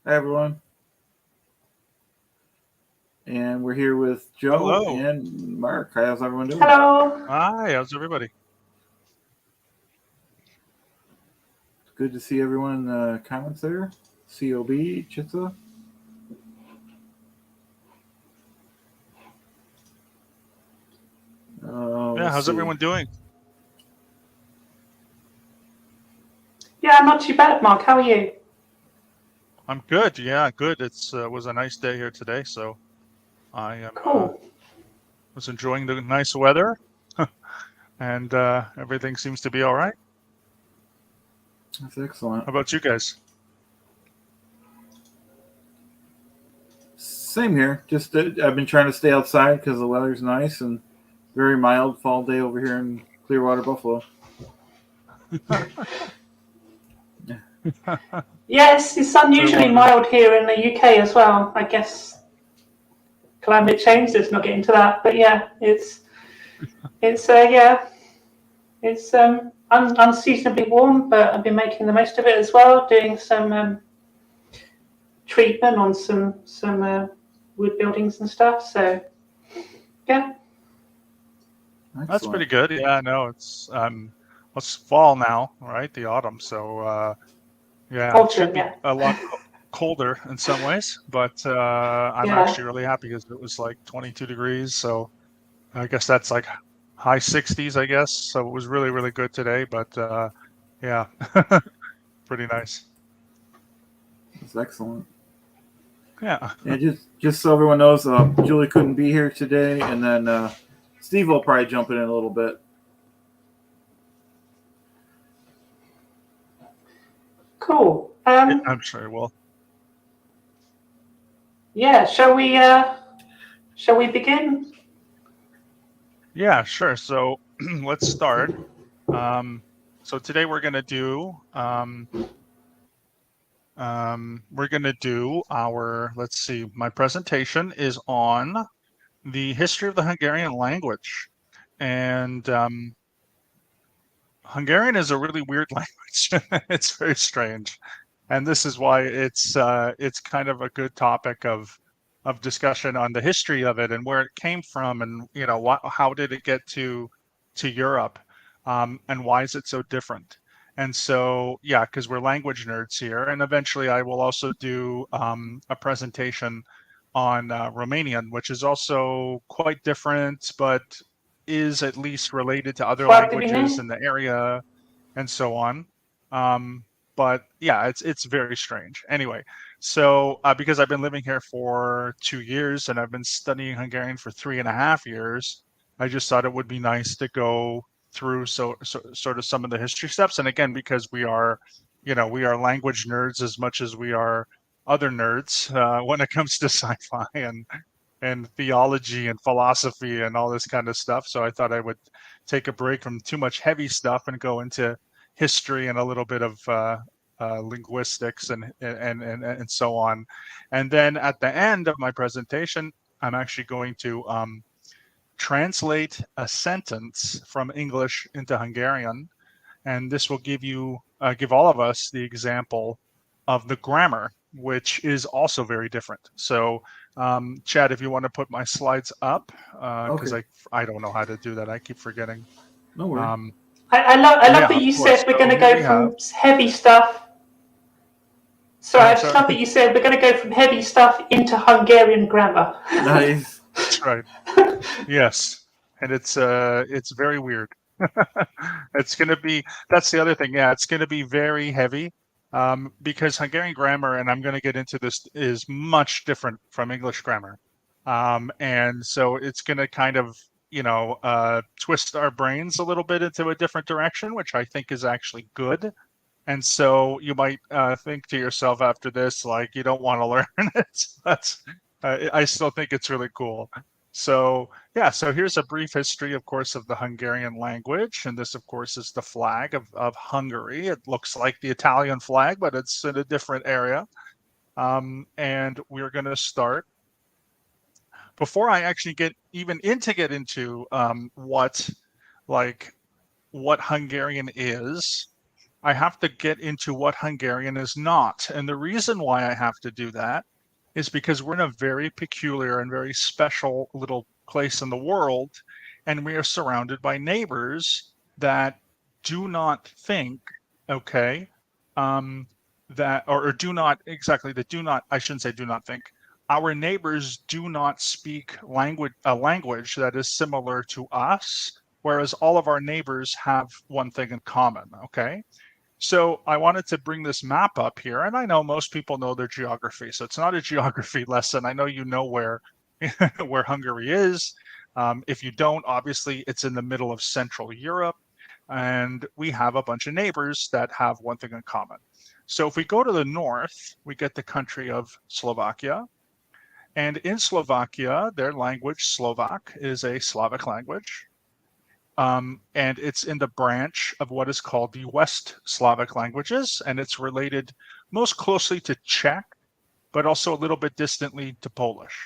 Hi, everyone. And we're here with Joe Hello. and Mark. How's everyone doing? Hello. Hi, how's everybody? It's good to see everyone in the comments there. COB, Chitza. Yeah, Let's how's see. everyone doing? Yeah, not too bad, Mark. How are you? I'm good. Yeah, good. It's was a nice day here today, so I am Cool. was enjoying the nice weather, and everything seems to be all right. That's excellent. How about you guys? Same here. Just I've been trying to stay outside because the weather's nice and very mild fall day over here in Clearwater, Buffalo. Yes, it's unusually Clearwater. mild here in the UK as well. I guess climate change. Let's not get into that, but yeah, it's it's unseasonably warm, but I've been making the most of it as well, doing some treatment on some wood buildings and stuff. So yeah, That's Excellent. pretty good. Yeah, no, it's fall now, right? The autumn. So yeah, it should autumn. be Yeah, a lot colder in some ways, but I'm yeah. actually really happy because it was like 22 degrees, so I guess that's like high 60s, I guess. So it was really, really good today, but yeah, pretty nice. That's excellent. Yeah. And just so everyone knows, Julie couldn't be here today, and then Steve will probably jump in a little bit. Cool. I'm sure. Well, Yeah. Shall we begin? yeah, sure. So let's start. So today we're gonna do our, let's see, my presentation is on the history of the Hungarian language. And Hungarian is a really weird language. It's very strange. And this is why it's kind of a good topic of discussion on the history of it and where it came from, and how did it get to Europe, and why is it so different. And so yeah, because we're language nerds here, and eventually I will also do a presentation on Romanian, which is also quite different, but is at least related to other Foarte languages bine. in the area and so on. Um, but yeah, it's very strange. Anyway, so because I've been living here for 2 years and I've been studying Hungarian for 3.5 years, I just thought it would be nice to go through sort of some of the history steps. And again, because we are language nerds as much as we are other nerds when it comes to sci-fi and theology and philosophy and all this kind of stuff. So I thought I would take a break from too much heavy stuff and go into history and a little bit of linguistics and so on. And then at the end of my presentation, I'm actually going to translate a sentence from English into Hungarian, and this will give all of us the example of the grammar, which is also very different. So, Chad, if you want to put my slides up, because Okay, I don't know how to do that. I keep forgetting. no worries. Um, I love yeah, that of you course. said we're So going to here go we have. from heavy stuff. Sorry, Oh, I just sorry. love that you said we're going to go from heavy stuff into Hungarian grammar. Nice. That's right. Yes, and it's very weird. It's gonna be That's the other thing. Yeah, it's gonna be very heavy, because Hungarian grammar, and I'm gonna get into this, is much different from English grammar, and so it's gonna kind of twist our brains a little bit into a different direction, which I think is actually good. And so you might think to yourself after this, like, you don't want to learn it. But I still think it's really cool. So yeah, so here's a brief history, of course, of the Hungarian language. And this, of course, is the flag of Hungary. It looks like the Italian flag, but it's in a different area. And we're going to start. Before I actually get into what Hungarian is, I have to get into what Hungarian is not. And the reason why I have to do that is because we're in a very peculiar and very special little place in the world, and we are surrounded by neighbors that do not think, okay, that, or do not, exactly, that do not, I shouldn't say do not think. Our neighbors do not speak a language that is similar to us, whereas all of our neighbors have one thing in common, okay? So I wanted to bring this map up here, and I know most people know their geography, so it's not a geography lesson. I know you know where where Hungary is. If you don't, obviously it's in the middle of Central Europe, and we have a bunch of neighbors that have one thing in common. So if we go to the north, we get the country of Slovakia, and in Slovakia, their language, Slovak, is a Slavic language. And it's in the branch of what is called the West Slavic languages, and it's related most closely to Czech, but also a little bit distantly to Polish.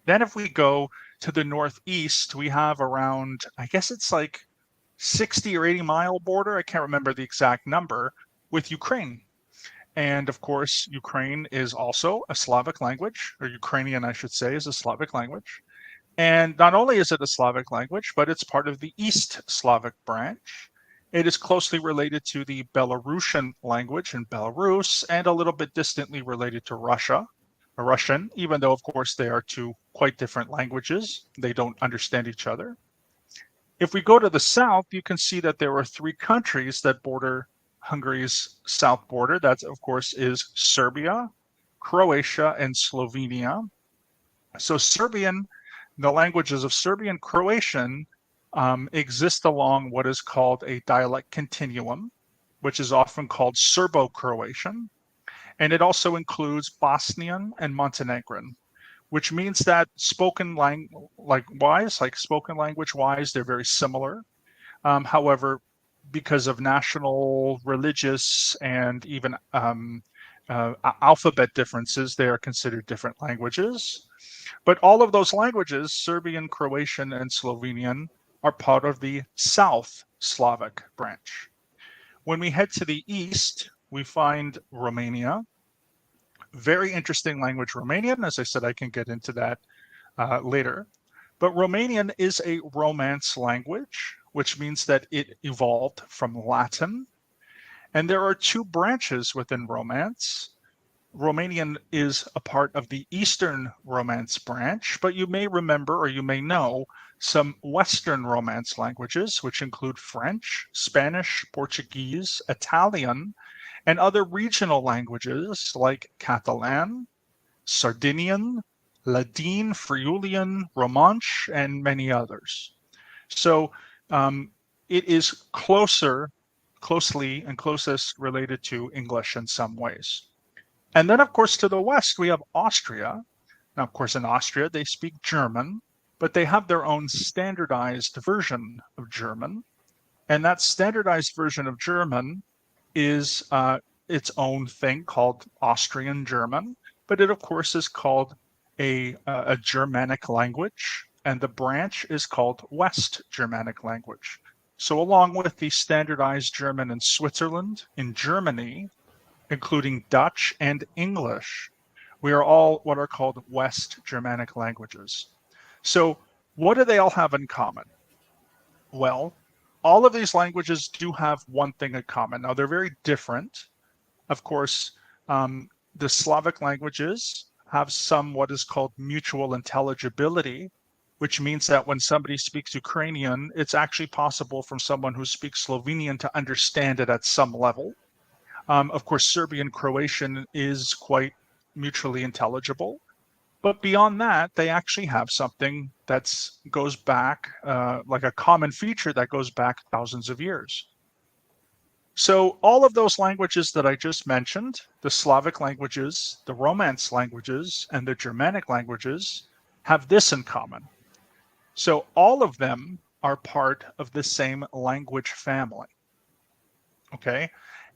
Then if we go to the northeast, we have around, I guess it's like 60 or 80 mile border, I can't remember the exact number, with Ukraine. And of course, Ukraine is also a Slavic language, or Ukrainian, I should say, is a Slavic language. And not only is it a Slavic language, but it's part of the East Slavic branch. It is closely related to the Belarusian language in Belarus, and a little bit distantly related to Russian, even though, of course, they are two quite different languages. They don't understand each other. If we go to the south, you can see that there are three countries that border Hungary's south border. That, of course, is Serbia, Croatia, and Slovenia. So the languages of Serbian Croatian exist along what is called a dialect continuum, which is often called Serbo-Croatian. And it also includes Bosnian and Montenegrin, which means that spoken language-wise, they're very similar. However, because of national, religious, and even alphabet differences, they are considered different languages. But all of those languages, Serbian, Croatian, and Slovenian, are part of the South Slavic branch. When we head to the east, we find Romania. Very interesting language, Romanian. As I said, I can get into that later. But Romanian is a Romance language, which means that it evolved from Latin. And there are two branches within Romance. Romanian is a part of the Eastern Romance branch, but you may remember, or you may know, some Western Romance languages, which include French, Spanish, Portuguese, Italian, and other regional languages like Catalan, Sardinian, Ladin, Friulian, Romansh, and many others. So it is closely and closest related to English in some ways. And then, of course, to the west, we have Austria. Now, of course, in Austria, they speak German, but they have their own standardized version of German. And that standardized version of German is its own thing called Austrian German, but it, of course, is called a Germanic language, and the branch is called West Germanic language. So along with the standardized German in Switzerland, in Germany, including Dutch and English, we are all what are called West Germanic languages. So what do they all have in common? Well, all of these languages do have one thing in common. Now, they're very different. Of course, the Slavic languages have some what is called mutual intelligibility, which means that when somebody speaks Ukrainian, it's actually possible for someone who speaks Slovenian to understand it at some level. Of course, Serbian Croatian is quite mutually intelligible. But beyond that, they actually have something that goes back, like a common feature that goes back thousands of years. So all of those languages that I just mentioned, the Slavic languages, the Romance languages, and the Germanic languages, have this in common. So all of them are part of the same language family. Okay?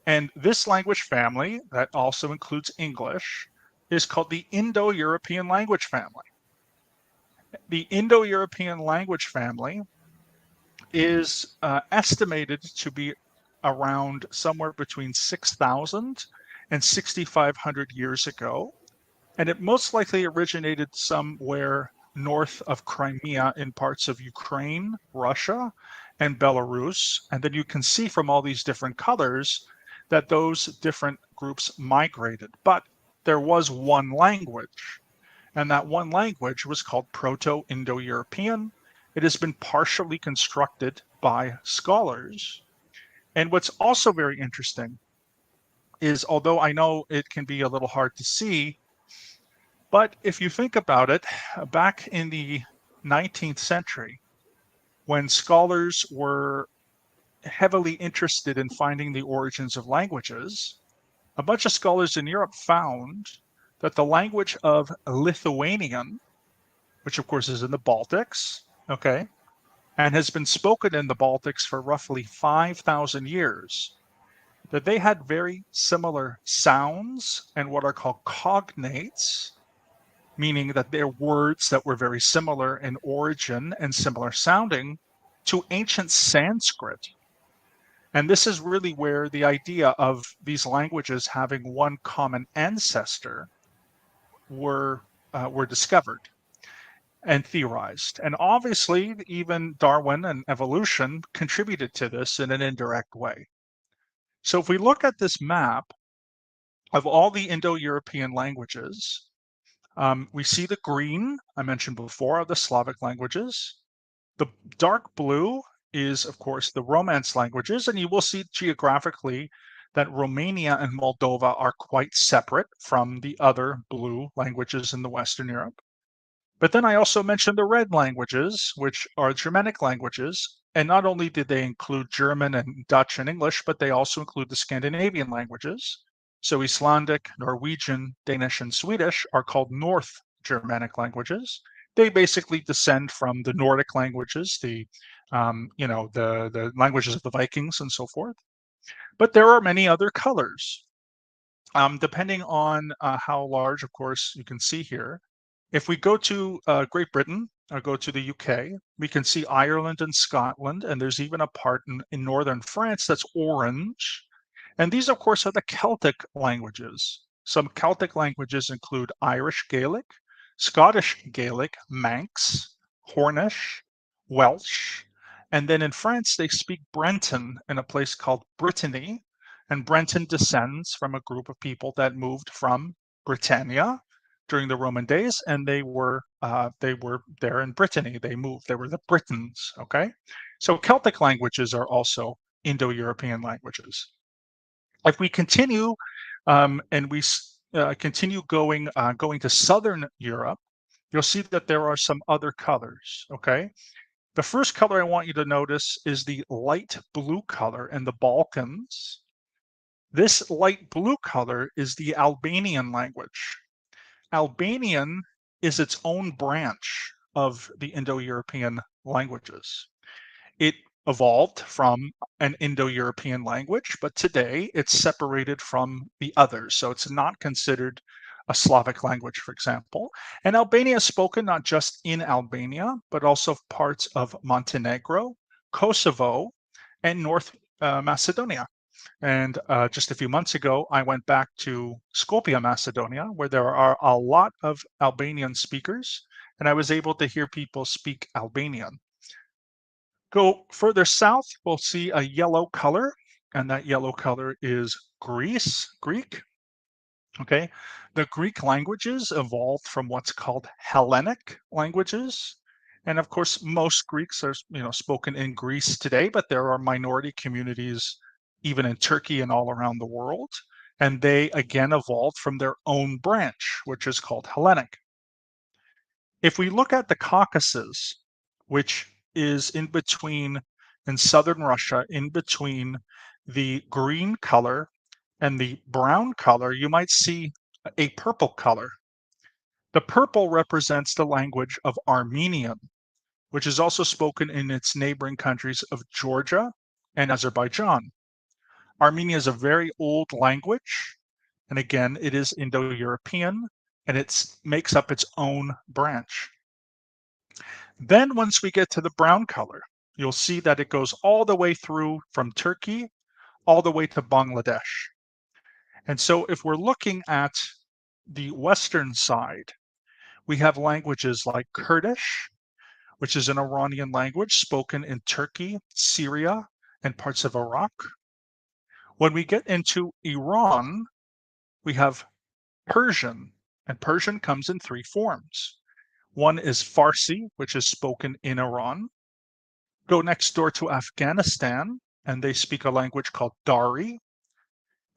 And this language family, that also includes English, is called the Indo-European language family. The Indo-European language family is estimated to be around somewhere between 6,000 and 6,500 years ago. And it most likely originated somewhere north of Crimea in parts of Ukraine, Russia, and Belarus. And then you can see from all these different colors that those different groups migrated. But there was one language, and that one language was called Proto-Indo-European. It has been partially constructed by scholars. And what's also very interesting is, although I know it can be a little hard to see, but if you think about it, back in the 19th century, when scholars were heavily interested in finding the origins of languages, a bunch of scholars in Europe found that the language of Lithuanian, which of course is in the Baltics, okay, and has been spoken in the Baltics for roughly 5,000 years, that they had very similar sounds and what are called cognates, meaning that they're words that were very similar in origin and similar sounding to ancient Sanskrit. And this is really where the idea of these languages having one common ancestor were discovered and theorized. And obviously, even Darwin and evolution contributed to this in an indirect way. So if we look at this map of all the Indo-European languages, we see the green, I mentioned before, are the Slavic languages. The dark blue is, of course, the Romance languages, and you will see geographically that Romania and Moldova are quite separate from the other blue languages in the Western Europe. But then I also mentioned the red languages, which are Germanic languages. And not only did they include German and Dutch and English, but they also include the Scandinavian languages. So Icelandic, Norwegian, Danish, and Swedish are called North Germanic languages. They basically descend from the Nordic languages, the languages of the Vikings and so forth. But there are many other colors, depending on how large, of course, you can see here. If we go to Great Britain or go to the UK, we can see Ireland and Scotland, and there's even a part in northern France that's orange. And these, of course, are the Celtic languages. Some Celtic languages include Irish Gaelic, Scottish Gaelic, Manx, Cornish, Welsh, and then in France, they speak Breton in a place called Brittany. And Breton descends from a group of people that moved from Britannia during the Roman days, and they were there in Brittany. They moved. They were the Britons. Okay, so Celtic languages are also Indo-European languages. If we continue and we continue going to Southern Europe, you'll see that there are some other colors. Okay, the first color I want you to notice is the light blue color in the Balkans. This light blue color is the Albanian language. Albanian is its own branch of the Indo-European languages. It evolved from an Indo-European language, but today it's separated from the others. So it's not considered a Slavic language, for example. And Albania is spoken not just in Albania, but also parts of Montenegro, Kosovo, and North Macedonia. And just a few months ago, I went back to Skopje, Macedonia, where there are a lot of Albanian speakers, and I was able to hear people speak Albanian. Go further south, we'll see a yellow color, and that yellow color is Greek. Okay, the Greek languages evolved from what's called Hellenic languages. And of course, most Greeks are spoken in Greece today, but there are minority communities even in Turkey and all around the world. And they again evolved from their own branch, which is called Hellenic. If we look at the Caucasus, which is in between in southern Russia, in between the green color and the brown color, you might see a purple color. The purple represents the language of Armenian, which is also spoken in its neighboring countries of Georgia and Azerbaijan. Armenia is a very old language, and again, it is Indo-European, and it makes up its own branch. Then once we get to the brown color, you'll see that it goes all the way through from Turkey, all the way to Bangladesh. And so if we're looking at the western side, we have languages like Kurdish, which is an Iranian language spoken in Turkey, Syria, and parts of Iraq. When we get into Iran, we have Persian, and Persian comes in three forms. One is Farsi, which is spoken in Iran. Go next door to Afghanistan, and they speak a language called Dari.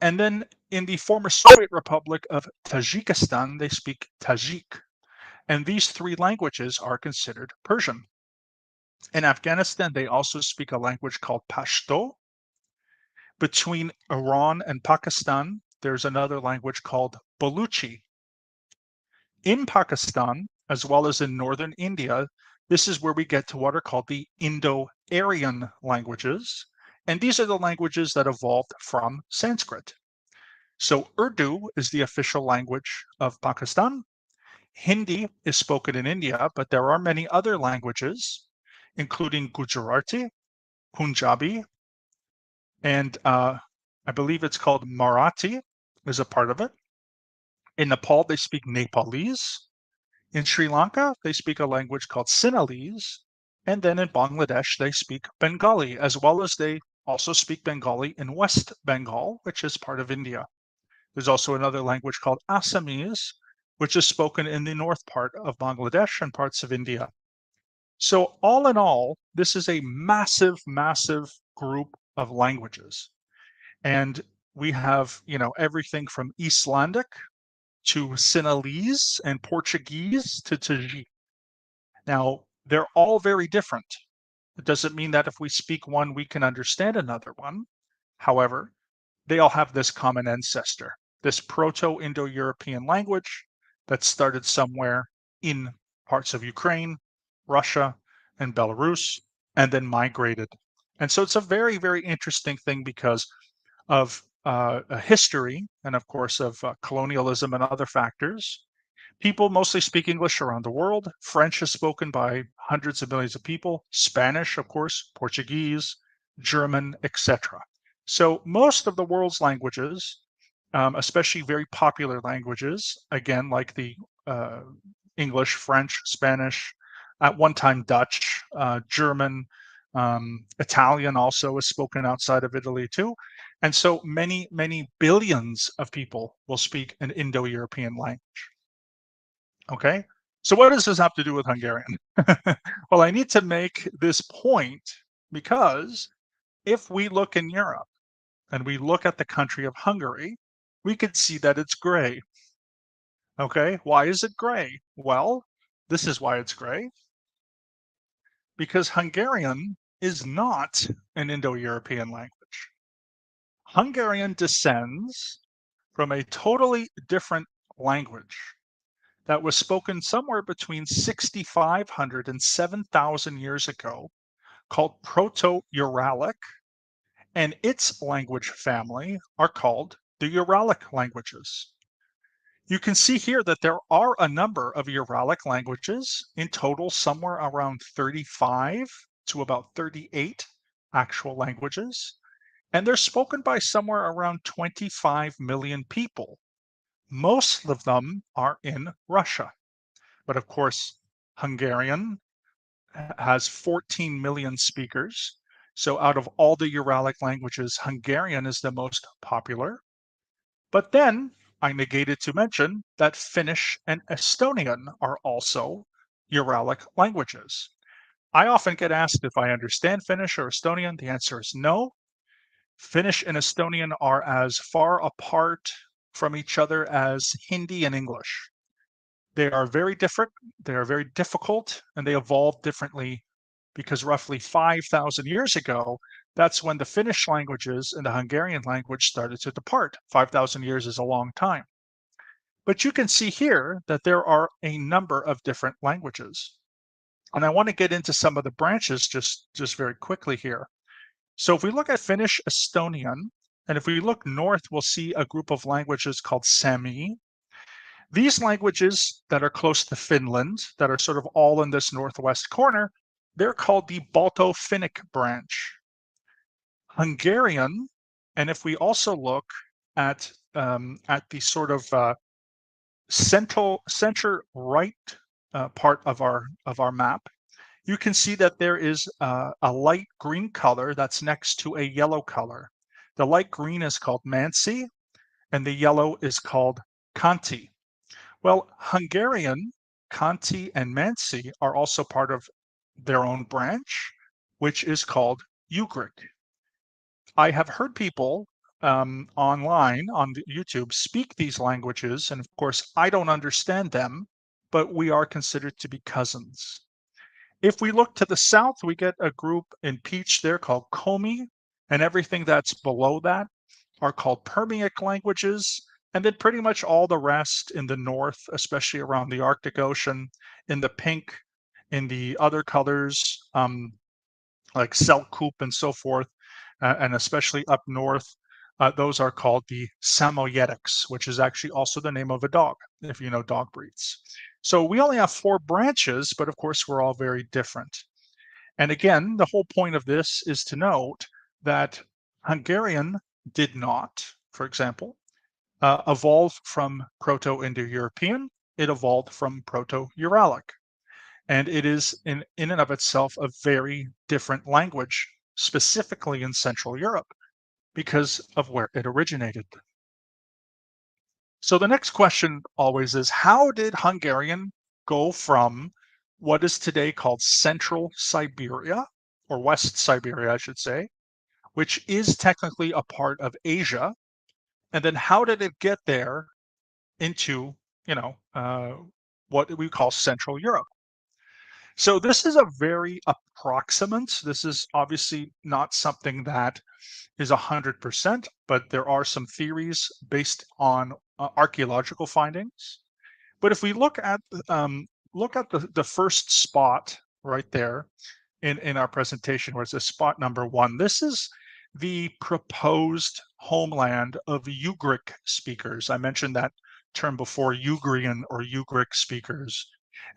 And then in the former Soviet Republic of Tajikistan, they speak Tajik. And these three languages are considered Persian. In Afghanistan, they also speak a language called Pashto. Between Iran and Pakistan, there's another language called Baluchi. In Pakistan, as well as in northern India, this is where we get to what are called the Indo-Aryan languages. And these are the languages that evolved from Sanskrit. So Urdu is the official language of Pakistan. Hindi is spoken in India, but there are many other languages, including Gujarati, Punjabi, and I believe it's called Marathi is a part of it. In Nepal, they speak Nepalese. In Sri Lanka, they speak a language called Sinhalese. And then in Bangladesh, they speak Bengali, as well as they also speak Bengali in West Bengal, which is part of India. There's also another language called Assamese, which is spoken in the north part of Bangladesh and parts of India. So all in all, this is a massive, massive group of languages. And we have, everything from Icelandic to Sinhalese and Portuguese to Tajik. Now, they're all very different. It doesn't mean that if we speak one, we can understand another one. However, they all have this common ancestor, this Proto-Indo-European language that started somewhere in parts of Ukraine, Russia, and Belarus, and then migrated. And so it's a very, very interesting thing because of a history and, of course, of colonialism and other factors. People mostly speak English around the world. French is spoken by hundreds of millions of people. Spanish, of course, Portuguese, German, etc. So most of the world's languages, especially very popular languages, again, like the English, French, Spanish, at one time Dutch, German, Italian also was spoken outside of Italy too. And so many, many billions of people will speak an Indo-European language. Okay, so what does this have to do with Hungarian? Well, I need to make this point because if we look in Europe and we look at the country of Hungary, we could see that it's gray. Okay, why is it gray? Well, this is why it's gray. Because Hungarian is not an Indo-European language. Hungarian descends from a totally different language that was spoken somewhere between 6,500 and 7,000 years ago, called Proto-Uralic, and its language family are called the Uralic languages. You can see here that there are a number of Uralic languages, in total somewhere around 35 to about 38 actual languages, and they're spoken by somewhere around 25 million people. Most of them are in Russia. But of course, Hungarian has 14 million speakers. So out of all the Uralic languages, Hungarian is the most popular. But then I negated to mention that Finnish and Estonian are also Uralic languages. I often get asked if I understand Finnish or Estonian. The answer is no. Finnish and Estonian are as far apart from each other as Hindi and English. They are very different, they are very difficult, and they evolved differently because roughly 5,000 years ago, that's when the Finnish languages and the Hungarian language started to depart. 5,000 years is a long time. But you can see here that there are a number of different languages. And I want to get into some of the branches just very quickly here. So if we look at Finnish, Estonian, and if we look north, we'll see a group of languages called Sami. These languages that are close to Finland, that are sort of all in this northwest corner, they're called the Balto-Finnic branch. Hungarian And if we also look at the sort of center right part of our map, you can see that there is a light green color that's next to a yellow color. The light green is called Mansi, and the yellow is called Kanti. Well, Hungarian, Kanti, and Mansi are also part of their own branch, which is called Ugric. I have heard people online on YouTube speak these languages, and of course, I don't understand them, but we are considered to be cousins. If we look to the south, we get a group in Peach there called Komi, and everything that's below that are called Permian languages, and then pretty much all the rest in the north, especially around the Arctic Ocean, in the pink, in the other colors, like Selkirk and so forth, and especially up north, those are called the Samoyedics, which is actually also the name of a dog, if you know dog breeds. So we only have 4 branches, but of course we're all very different. And again, the whole point of this is to note that Hungarian did not, for example, evolve from Proto-Indo-European. It evolved from Proto-Uralic. And it is in and of itself a very different language, specifically in Central Europe, because of where it originated. So the next question always is, how did Hungarian go from what is today called Central Siberia, or West Siberia, I should say, which is technically a part of Asia, and then how did it get there into, what we call Central Europe? So this is a very approximate. This is obviously not something that is 100%, but there are some theories based on archaeological findings. But if we look at the first spot right there in our presentation, where it says spot number 1, this is the proposed homeland of Ugric speakers. I mentioned that term before, Ugrian or Ugric speakers.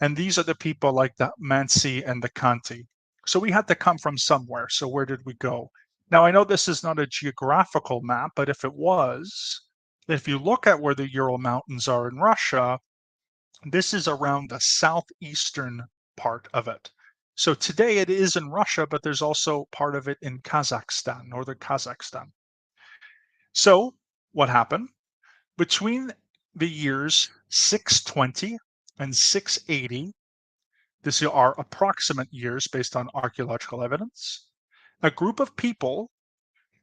And these are the people like the Mansi and the Kanti. So we had to come from somewhere. So where did we go? Now, I know this is not a geographical map, but if it was, if you look at where the Ural Mountains are in Russia, this is around the southeastern part of it. So today it is in Russia, but there's also part of it in Kazakhstan, northern Kazakhstan. So what happened? Between the years 620 and 680, these are approximate years based on archaeological evidence, a group of people,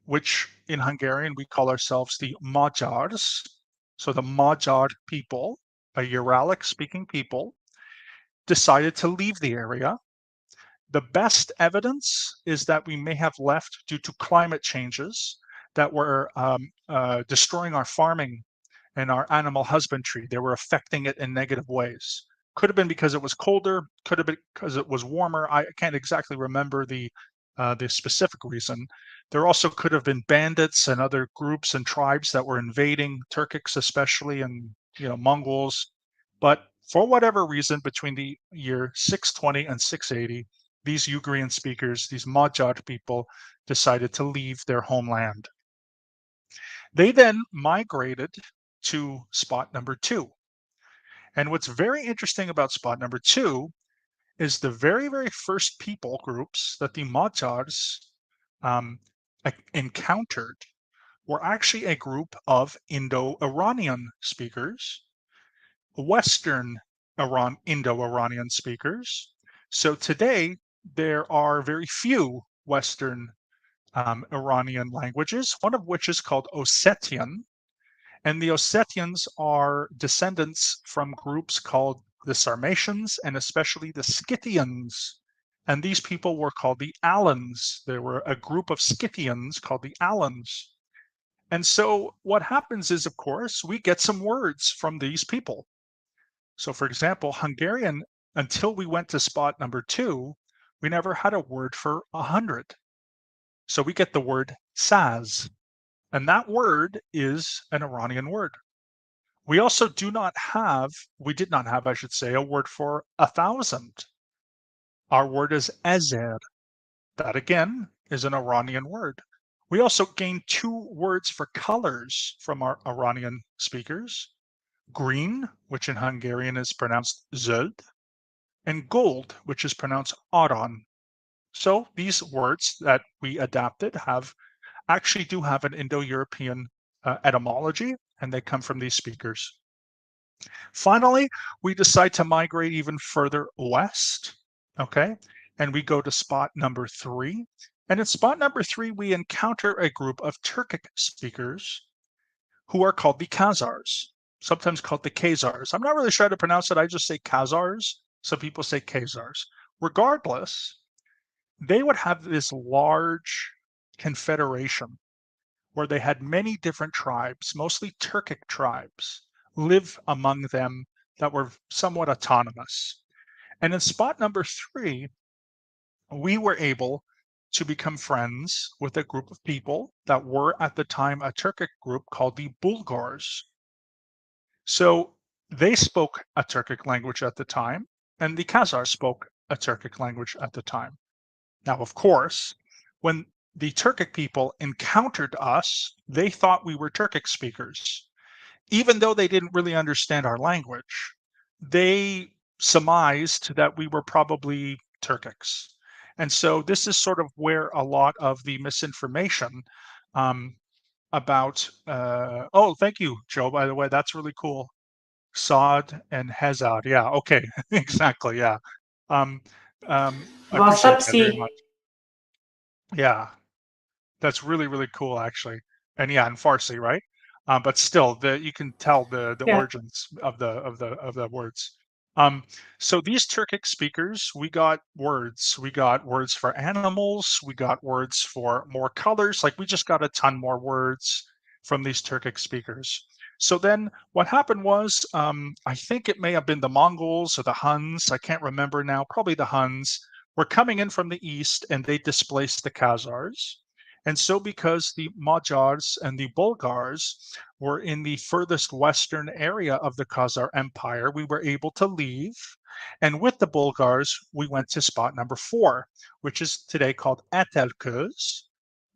which in Hungarian we call ourselves the Magyars, so the Magyar people, a Uralic speaking people, decided to leave the area. The best evidence is that we may have left due to climate changes that were destroying our farming and our animal husbandry. They were affecting it in negative ways. Could have been because it was colder, could have been because it was warmer. I can't exactly remember the specific reason. There also could have been bandits and other groups and tribes that were invading, Turkics especially, and Mongols. But for whatever reason, between the year 620 and 680, these Ugrian speakers, these Magyar people, decided to leave their homeland. They then migrated to spot number 2. And what's very interesting about spot number 2 is the very, very first people groups that the Magyars encountered were actually a group of Indo-Iranian speakers, Western Indo-Iranian speakers. So today, there are very few Western Iranian languages, one of which is called Ossetian. And the Ossetians are descendants from groups called the Sarmatians and especially the Scythians. And these people were called the Alans. There were a group of Scythians called the Alans. And so what happens is, of course, we get some words from these people. So for example, Hungarian, until we went to spot number 2, we never had a word for 100. So we get the word saz. And that word is an Iranian word. We also did not have, I should say, a word for 1,000. Our word is ezer. That again is an Iranian word. We also gained 2 words for colors from our Iranian speakers: green, which in Hungarian is pronounced zöld, and gold, which is pronounced aran. So these words that we adapted actually do have an Indo-European etymology, and they come from these speakers. Finally, we decide to migrate even further west, okay? And we go to spot number 3. And in spot number 3, we encounter a group of Turkic speakers who are called the Khazars, sometimes called the Khazars. I'm not really sure how to pronounce it. I just say Khazars. Some people say Khazars. Regardless, they would have this large confederation where they had many different tribes, mostly Turkic tribes, live among them that were somewhat autonomous. And in spot number 3, we were able to become friends with a group of people that were at the time a Turkic group called the Bulgars. So they spoke a Turkic language at the time, and the Khazars spoke a Turkic language at the time. Now, of course, when the Turkic people encountered us, they thought we were Turkic speakers. Even though they didn't really understand our language, they surmised that we were probably Turkics. And so this is sort of where a lot of the misinformation um, about, oh, thank you, Joe, by the way, that's really cool. Saad and Hazard. Yeah, okay, exactly, yeah. Um, I appreciate that very Vasapsi. much. Yeah, that's really, really cool, actually. And yeah, in Farsi, right? But still, you can tell the Yeah. origins of the words. Um, so these Turkic speakers, we got words. We got words for animals. We got words for more colors. Like we just got a ton more words from these Turkic speakers. So then what happened was, I think it may have been the Mongols or the Huns. I can't remember now. Probably the Huns were coming in from the east, and they displaced the Khazars. And so, because the Magyars and the Bulgars were in the furthest western area of the Khazar Empire, we were able to leave. And with the Bulgars, we went to spot number 4, which is today called Etelköz,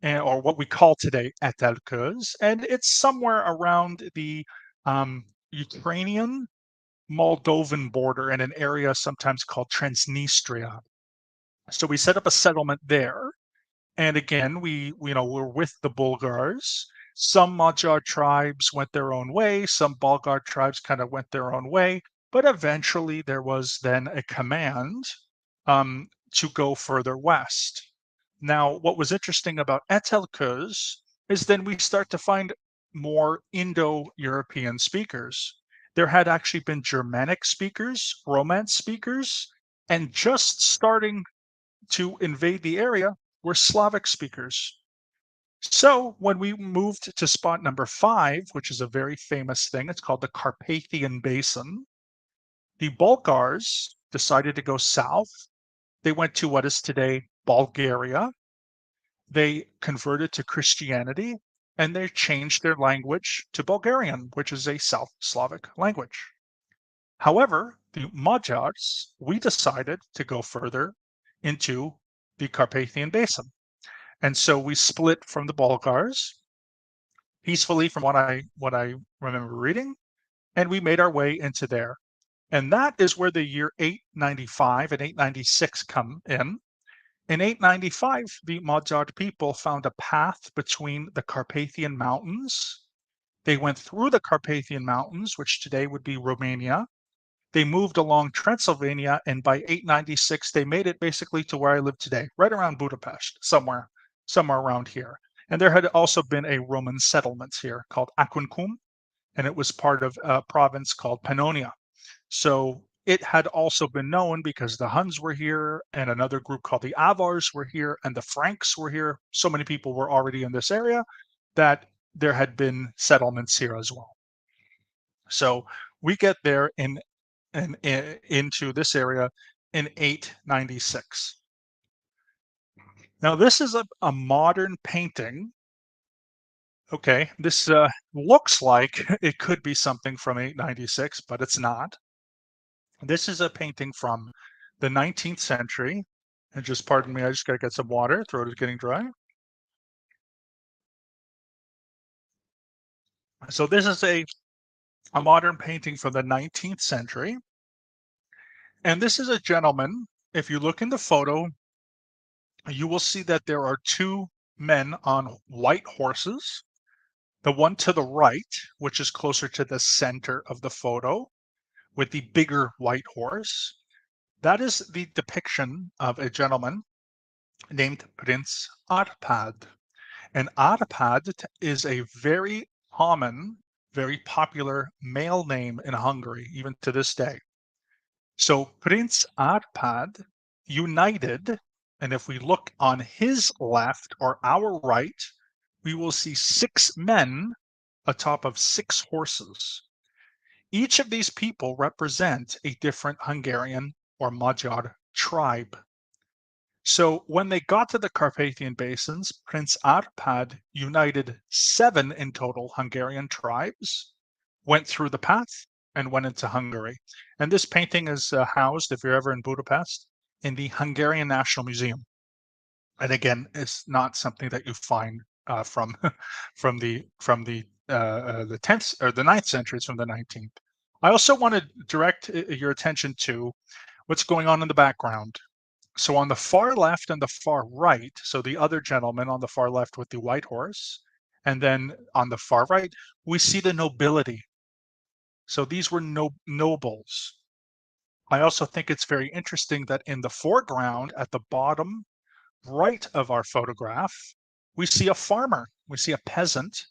or what we call today Etelköz. And it's somewhere around the Ukrainian Moldovan border in an area sometimes called Transnistria. So we set up a settlement there. And again, we're with the Bulgars. Some Magyar tribes went their own way. Some Bulgar tribes kind of went their own way. But eventually, there was then a command to go further west. Now, what was interesting about Etelköz is then we start to find more Indo-European speakers. There had actually been Germanic speakers, Romance speakers, and just starting to invade the area were Slavic speakers. So when we moved to spot number 5, which is a very famous thing, it's called the Carpathian Basin, the Bulgars decided to go south. They went to what is today Bulgaria. They converted to Christianity, and they changed their language to Bulgarian, which is a South Slavic language. However, the Magyars, we decided to go further into the Carpathian Basin. And so we split from the Bulgars peacefully, from what I remember reading, and we made our way into there. And that is where the year 895 and 896 come in. In 895, the Magyar people found a path between the Carpathian Mountains. They went through the Carpathian Mountains, which today would be Romania. They moved along Transylvania, and by 896, they made it basically to where I live today, right around Budapest, somewhere around here. And there had also been a Roman settlement here called Aquincum, and it was part of a province called Pannonia. So it had also been known, because the Huns were here, and another group called the Avars were here, and the Franks were here. So many people were already in this area that there had been settlements here as well. So we get there into this area in 896. Now, this is a modern painting. Okay, this looks like it could be something from 896, but it's not. This is a painting from the 19th century. And just pardon me, I just got to get some water. Throat is getting dry. So this is a modern painting from the 19th century. And this is a gentleman. If you look in the photo, you will see that there are two men on white horses. The one to the right, which is closer to the center of the photo, with the bigger white horse, that is the depiction of a gentleman named Prince Arpad. And Arpad is a very common, very popular male name in Hungary, even to this day. So Prince Arpad united, and if we look on his left or our right, we will see 6 men atop of 6 horses. Each of these people represent a different Hungarian or Magyar tribe. So when they got to the Carpathian Basins, Prince Arpad united 7 in total Hungarian tribes, went through the path, and went into Hungary. And this painting is housed, if you're ever in Budapest, in the Hungarian National Museum. And again, it's not something that you find from the 10th or the 9th century. It's from the 19th. I also want to direct your attention to what's going on in the background. So on the far left and the far right, so the other gentleman on the far left with the white horse, and then on the far right, we see the nobility. So these were nobles. I also think it's very interesting that in the foreground at the bottom right of our photograph, we see a farmer, we see a peasant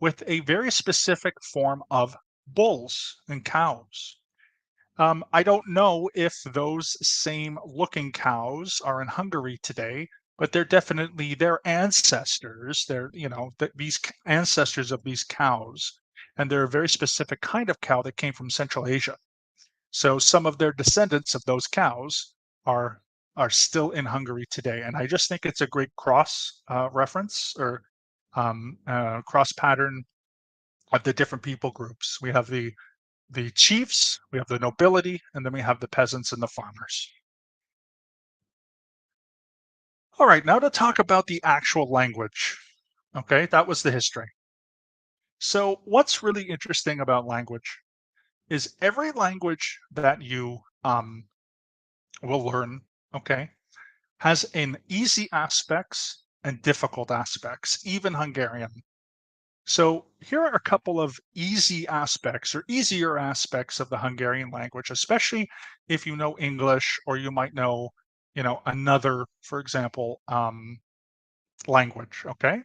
with a very specific form of bulls and cows. I don't know if those same looking cows are in Hungary today, but they're definitely their ancestors. They're, these ancestors of these cows, and they're a very specific kind of cow that came from Central Asia. So some of their descendants of those cows are still in Hungary today, and I just think it's a great cross reference or cross pattern of the different people groups. We have the chiefs, we have the nobility, and then we have the peasants and the farmers. All right, now to talk about the actual language. Okay, that was the history. So what's really interesting about language is every language that you will learn, okay, has an easy aspects and difficult aspects, even Hungarian. So here are a couple of easy aspects or easier aspects of the Hungarian language, especially if you know English or you might know, another, for example, language, okay?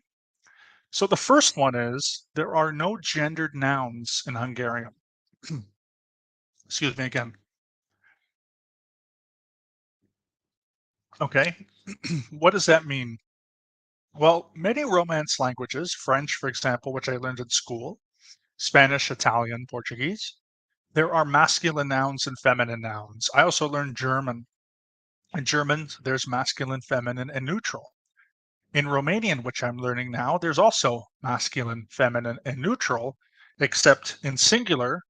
So the first one is there are no gendered nouns in Hungarian. Excuse me again. Okay, what does that mean? Well, many Romance languages, French, for example, which I learned in school, Spanish, Italian, Portuguese, there are masculine nouns and feminine nouns. I also learned German. In German, there's masculine, feminine, and neutral. In Romanian, which I'm learning now, there's also masculine, feminine, and neutral, except in singular,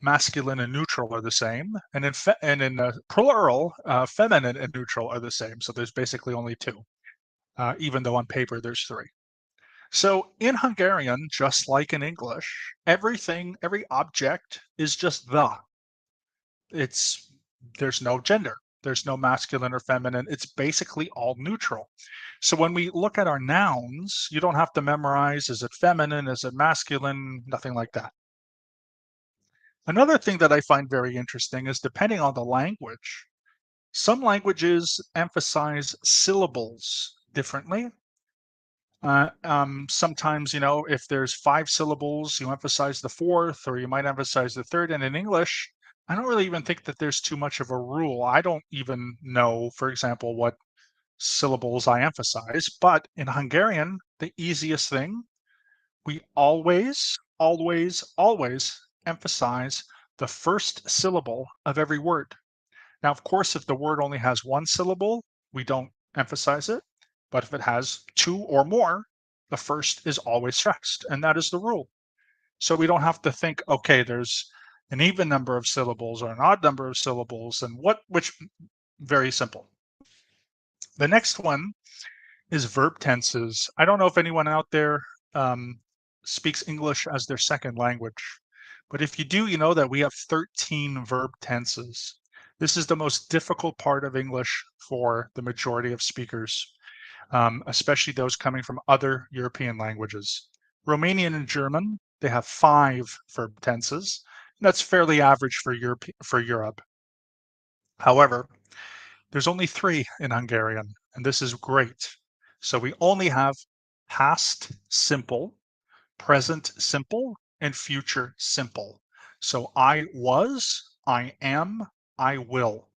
masculine and neutral are the same, and in plural, feminine and neutral are the same. So there's basically only 2, even though on paper there's 3. So in Hungarian, just like in English, every object is just the. There's no gender. There's no masculine or feminine. It's basically all neutral. So when we look at our nouns, you don't have to memorize, is it feminine, is it masculine, nothing like that. Another thing that I find very interesting is depending on the language, some languages emphasize syllables differently. Sometimes, if there's 5 syllables, you emphasize the 4th, or you might emphasize the 3rd. And in English, I don't really even think that there's too much of a rule. I don't even know, for example, what syllables I emphasize. But in Hungarian, the easiest thing, we always, always, always emphasize the first syllable of every word. Now, of course, if the word only has 1 syllable, we don't emphasize it. But if it has 2 or more, the first is always stressed, and that is the rule. So we don't have to think, okay, there's an even number of syllables or an odd number of syllables, and which very simple. The next one is verb tenses. I don't know if anyone out there speaks English as their second language. But if you do, you know that we have 13 verb tenses. This is the most difficult part of English for the majority of speakers, especially those coming from other European languages. Romanian and German, they have 5 verb tenses. And that's fairly average for Europe. However, there's only 3 in Hungarian, and this is great. So we only have past simple, present simple, and future simple. So I was, I am, I will.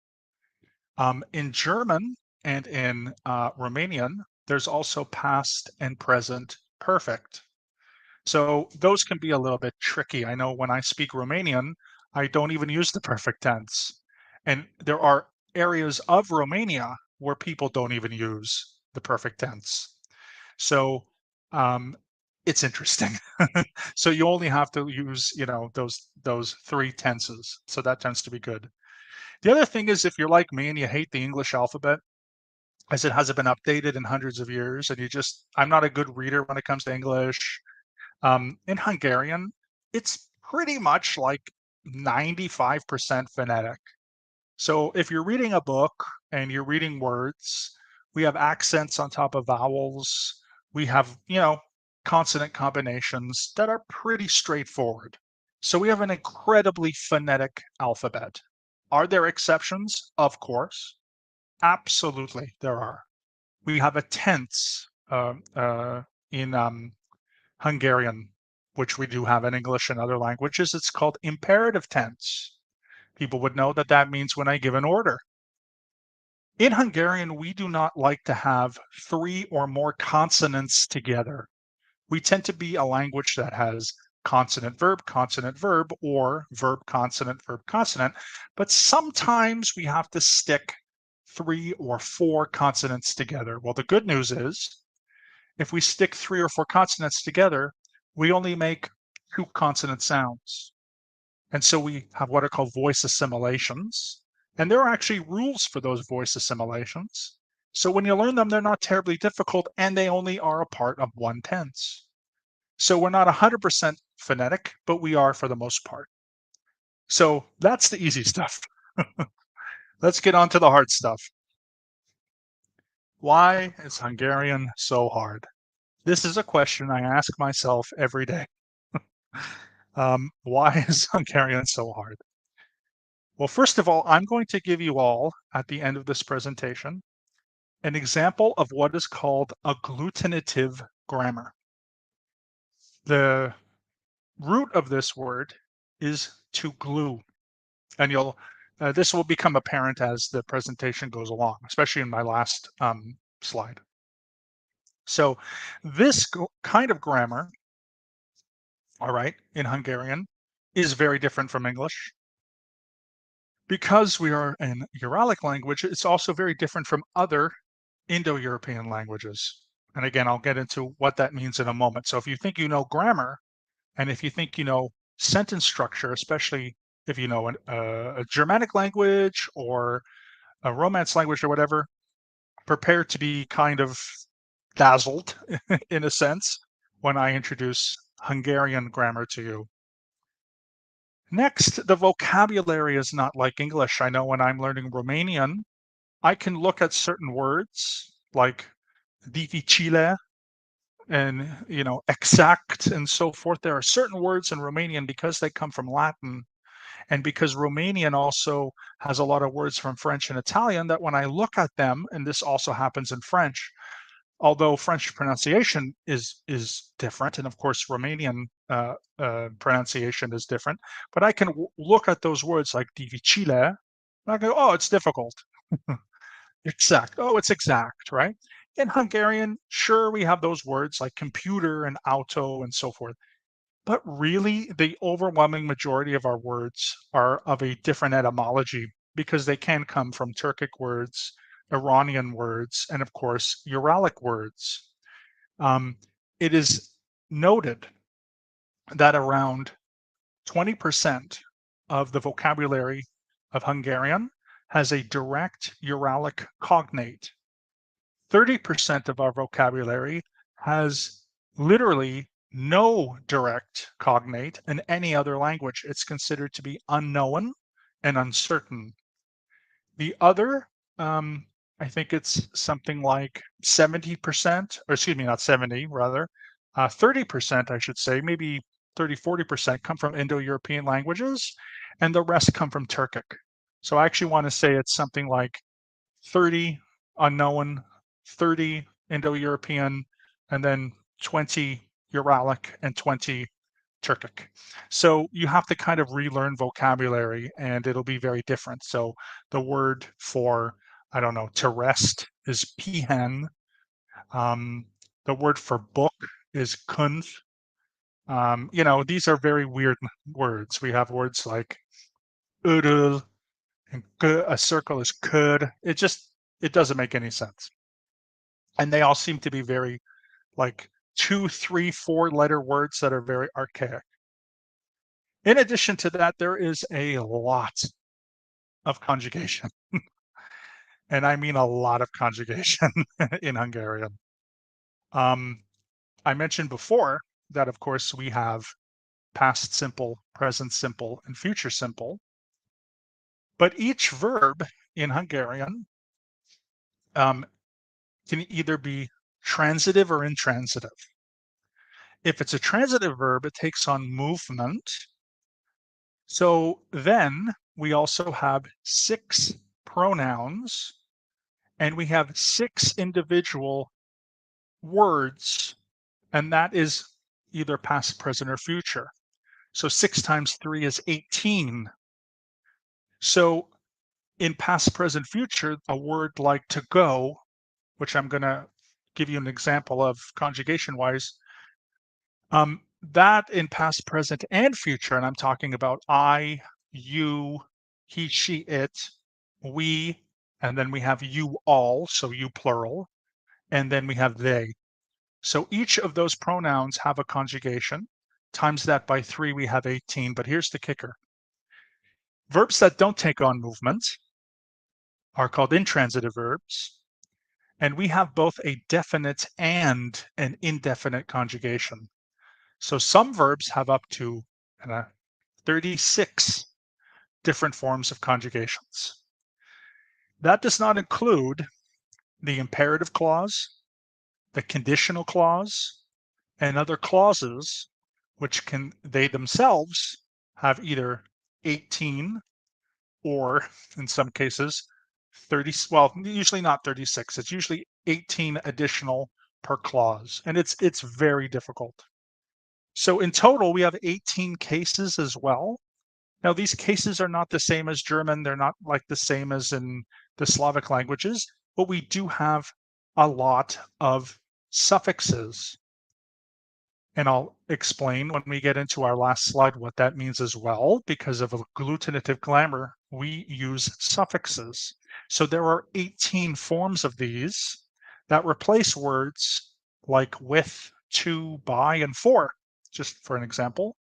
In German and in Romanian, there's also past and present perfect. So those can be a little bit tricky. I know when I speak Romanian, I don't even use the perfect tense. And there are areas of Romania where people don't even use the perfect tense. So it's interesting. So you only have to use, those 3 tenses. So that tends to be good. The other thing is, if you're like me and you hate the English alphabet, as it hasn't been updated in hundreds of years, and I'm not a good reader when it comes to English. In Hungarian, it's pretty much like 95% phonetic. So if you're reading a book and you're reading words, we have accents on top of vowels. We have, consonant combinations that are pretty straightforward. So we have an incredibly phonetic alphabet. Are there exceptions? Of course. Absolutely, there are. We have a tense in Hungarian, which we do have in English and other languages. It's called imperative tense. People would know that that means when I give an order. In Hungarian, we do not like to have 3 or more consonants together. We tend to be a language that has consonant, verb, or verb, consonant, but sometimes we have to stick 3 or 4 consonants together. Well, the good news is, if we stick 3 or 4 consonants together, we only make 2 consonant sounds. And so we have what are called voice assimilations. And there are actually rules for those voice assimilations. So when you learn them, they're not terribly difficult, and they only are a part of one tense. So we're not 100% phonetic, but we are for the most part. So that's the easy stuff. Let's get on to the hard stuff. Why is Hungarian so hard? This is a question I ask myself every day. Why is Hungarian so hard? Well, first of all, I'm going to give you all, at the end of this presentation, an example of what is called agglutinative grammar. The root of this word is to glue, and this will become apparent as the presentation goes along, especially in my last slide. So this kind of grammar, all right, in Hungarian, is very different from English. Because we are an Uralic language, it's also very different from other Indo-European languages. And again, I'll get into what that means in a moment. So if you think you know grammar, and if you think you know sentence structure, especially if you know a Germanic language or a Romance language or whatever, prepare to be kind of dazzled in a sense when I introduce Hungarian grammar to you. Next, the vocabulary is not like English. I know when I'm learning Romanian, I can look at certain words like dificile and exact and so forth. There are certain words in Romanian, because they come from Latin, and because Romanian also has a lot of words from French and Italian, that when I look at them, and this also happens in French, although French pronunciation is different, and of course Romanian pronunciation is different, but I can look at those words like difficile, and I go, oh, it's difficult. Exact, oh, it's exact, right? In Hungarian, sure, we have those words like computer and auto and so forth, but really the overwhelming majority of our words are of a different etymology, because they can come from Turkic words, Iranian words, and of course, Uralic words. It is noted that around 20% of the vocabulary of Hungarian has a direct Uralic cognate. 30% of our vocabulary has literally no direct cognate in any other language. It's considered to be unknown and uncertain. The other, I think it's something like 70%, or excuse me, not 70, rather, 30%, I should say, maybe 30, 40% come from Indo-European languages, and the rest come from Turkic. So I actually want to say it's something like 30 unknown, 30 Indo-European, and then 20 Uralic and 20 Turkic. So you have to kind of relearn vocabulary and it'll be very different. So the word for, I don't know, to rest is pihen. The word for book is kunf. These are very weird words. We have words like udul and a circle is kud. It doesn't make any sense. And they all seem to be very like 2, 3, 4 letter words that are very archaic. In addition to that, there is a lot of conjugation. And I mean a lot of conjugation in Hungarian. I mentioned before that, of course, we have past simple, present simple, and future simple. But each verb in Hungarian can either be transitive or intransitive. If it's a transitive verb, it takes on movement. So then we also have 6 pronouns and we have 6 individual words, and that is either past, present, or future. So 6 times 3 is 18. So in past, present, future, a word like to go, which I'm going to give you an example of conjugation-wise, that in past, present, and future, and I'm talking about I, you, he, she, it, we, and then we have you all, so you plural, and then we have they. So each of those pronouns have a conjugation. Times that by 3, we have 18. But here's the kicker. Verbs that don't take on movement are called intransitive verbs. And we have both a definite and an indefinite conjugation. So some verbs have up to 36 different forms of conjugations. That does not include the imperative clause, the conditional clause, and other clauses, which they themselves have either 18 or in some cases 30, well, usually not 36. It's usually 18 additional per clause. And it's very difficult. So in total, we have 18 cases as well. Now, these cases are not the same as German. They're not like the same as in the Slavic languages, but we do have a lot of suffixes. And I'll explain when we get into our last slide what that means as well. Because of agglutinative grammar, we use suffixes. So there are 18 forms of these that replace words like with, to, by, and for, just for an example.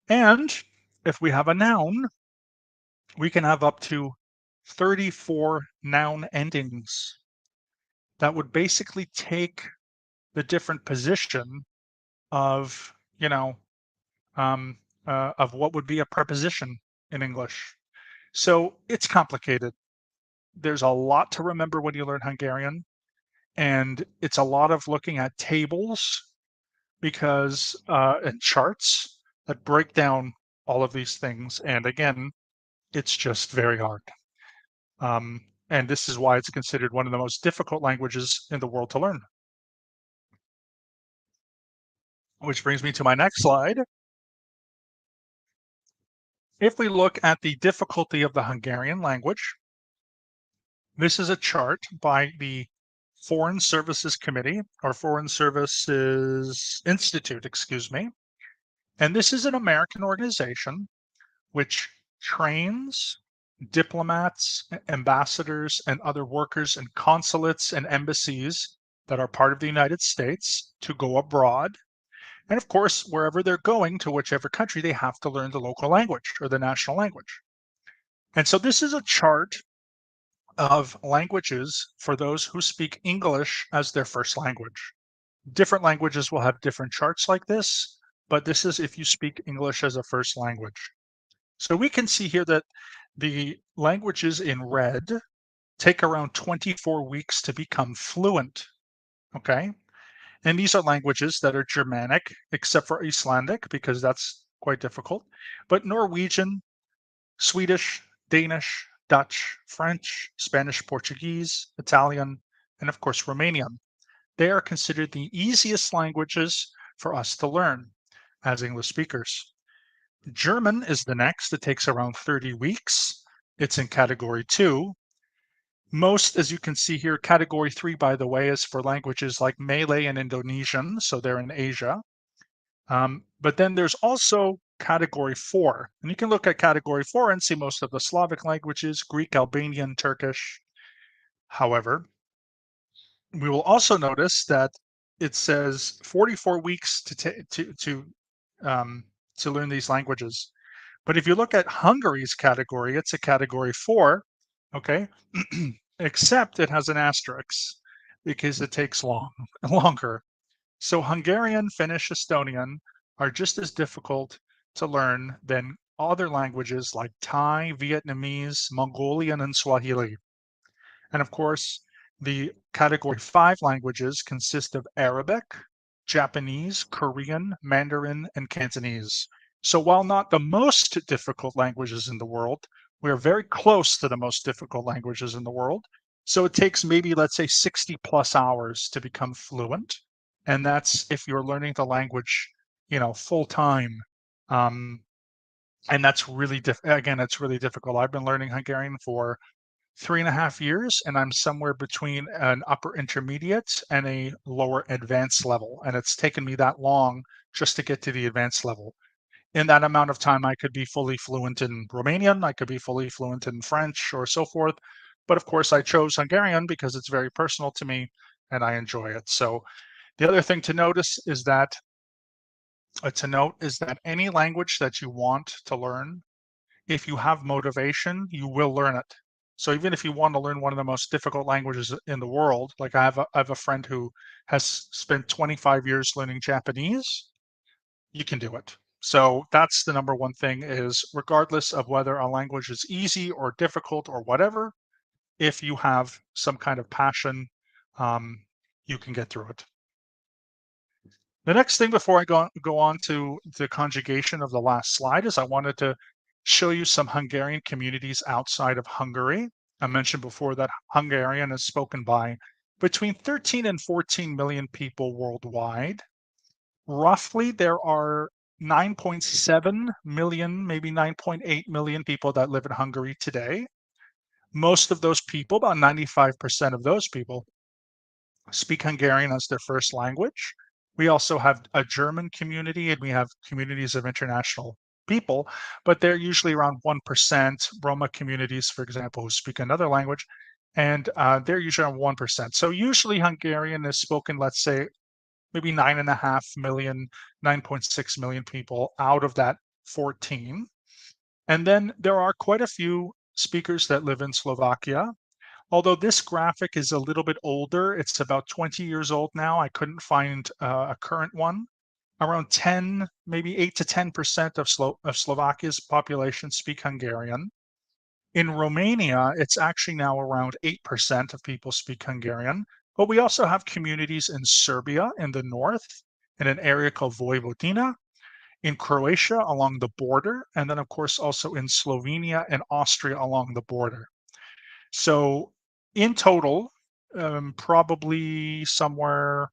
And if we have a noun, we can have up to 34 noun endings that would basically take the different position of, of what would be a preposition in English. So it's complicated. There's a lot to remember when you learn Hungarian, and it's a lot of looking at tables because and charts that break down all of these things. And again, it's just very hard. And this is why it's considered one of the most difficult languages in the world to learn. Which brings me to my next slide. If we look at the difficulty of the Hungarian language, this is a chart by the Foreign Services Committee, or Foreign Services Institute, excuse me. And this is an American organization which trains diplomats, ambassadors, and other workers in consulates and embassies that are part of the United States to go abroad. And of course, wherever they're going, to whichever country, they have to learn the local language or the national language. And so this is a chart of languages for those who speak English as their first language. Different languages will have different charts like this, but this is if you speak English as a first language. So we can see here that the languages in red take around 24 weeks to become fluent, okay? And these are languages that are Germanic, except for Icelandic, because that's quite difficult. But Norwegian, Swedish, Danish, Dutch, French, Spanish, Portuguese, Italian, and of course, Romanian. They are considered the easiest languages for us to learn as English speakers. German is the next. It takes around 30 weeks. It's in category 2. Most, as you can see here, category 3, by the way, is for languages like Malay and Indonesian, so they're in Asia. But then there's also category 4, and you can look at category 4 and see most of the Slavic languages, Greek, Albanian, Turkish. However, we will also notice that it says 44 weeks to learn these languages. But if you look at Hungary's category, it's a category 4, okay? Except it has an asterisk because it takes longer. So Hungarian, Finnish, Estonian are just as difficult to learn than other languages like Thai, Vietnamese, Mongolian, and Swahili. And of course, the category 5 languages consist of Arabic, Japanese, Korean, Mandarin, and Cantonese. So while not the most difficult languages in the world, we are very close to the most difficult languages in the world. So it takes maybe, let's say, 60 plus hours to become fluent. And that's if you're learning the language, full time. And that's really, again, it's really difficult. I've been learning Hungarian for 3.5 years, and I'm somewhere between an upper intermediate and a lower advanced level. And it's taken me that long just to get to the advanced level. In that amount of time, I could be fully fluent in Romanian, I could be fully fluent in French or so forth. But of course, I chose Hungarian because it's very personal to me and I enjoy it. So the other thing to notice is that any language that you want to learn, if you have motivation, you will learn it. So even if you want to learn one of the most difficult languages in the world, like I have a friend who has spent 25 years learning Japanese, you can do it. So that's the number one thing is regardless of whether a language is easy or difficult or whatever, if you have some kind of passion, you can get through it. The next thing before I go on to the conjugation of the last slide is I wanted to show you some Hungarian communities outside of Hungary. I mentioned before that Hungarian is spoken by between 13 and 14 million people worldwide. Roughly, there are 9.7 million, maybe 9.8 million people that live in Hungary today. Most of those people, about 95% of those people, speak Hungarian as their first language. We also have a German community and we have communities of international people, but they're usually around 1%. Roma communities, for example, who speak another language, and they're usually around 1%. So usually Hungarian is spoken, let's say, maybe 9.5 million, 9.6 million people out of that 14. And then there are quite a few speakers that live in Slovakia. Although this graphic is a little bit older, it's about 20 years old now. I couldn't find a current one. Around 10, maybe 8 to 10% of Slovakia's population speak Hungarian. In Romania, it's actually now around 8% of people speak Hungarian. But we also have communities in Serbia in the north, in an area called Vojvodina, in Croatia along the border, and then, of course, also in Slovenia and Austria along the border. So in total, probably somewhere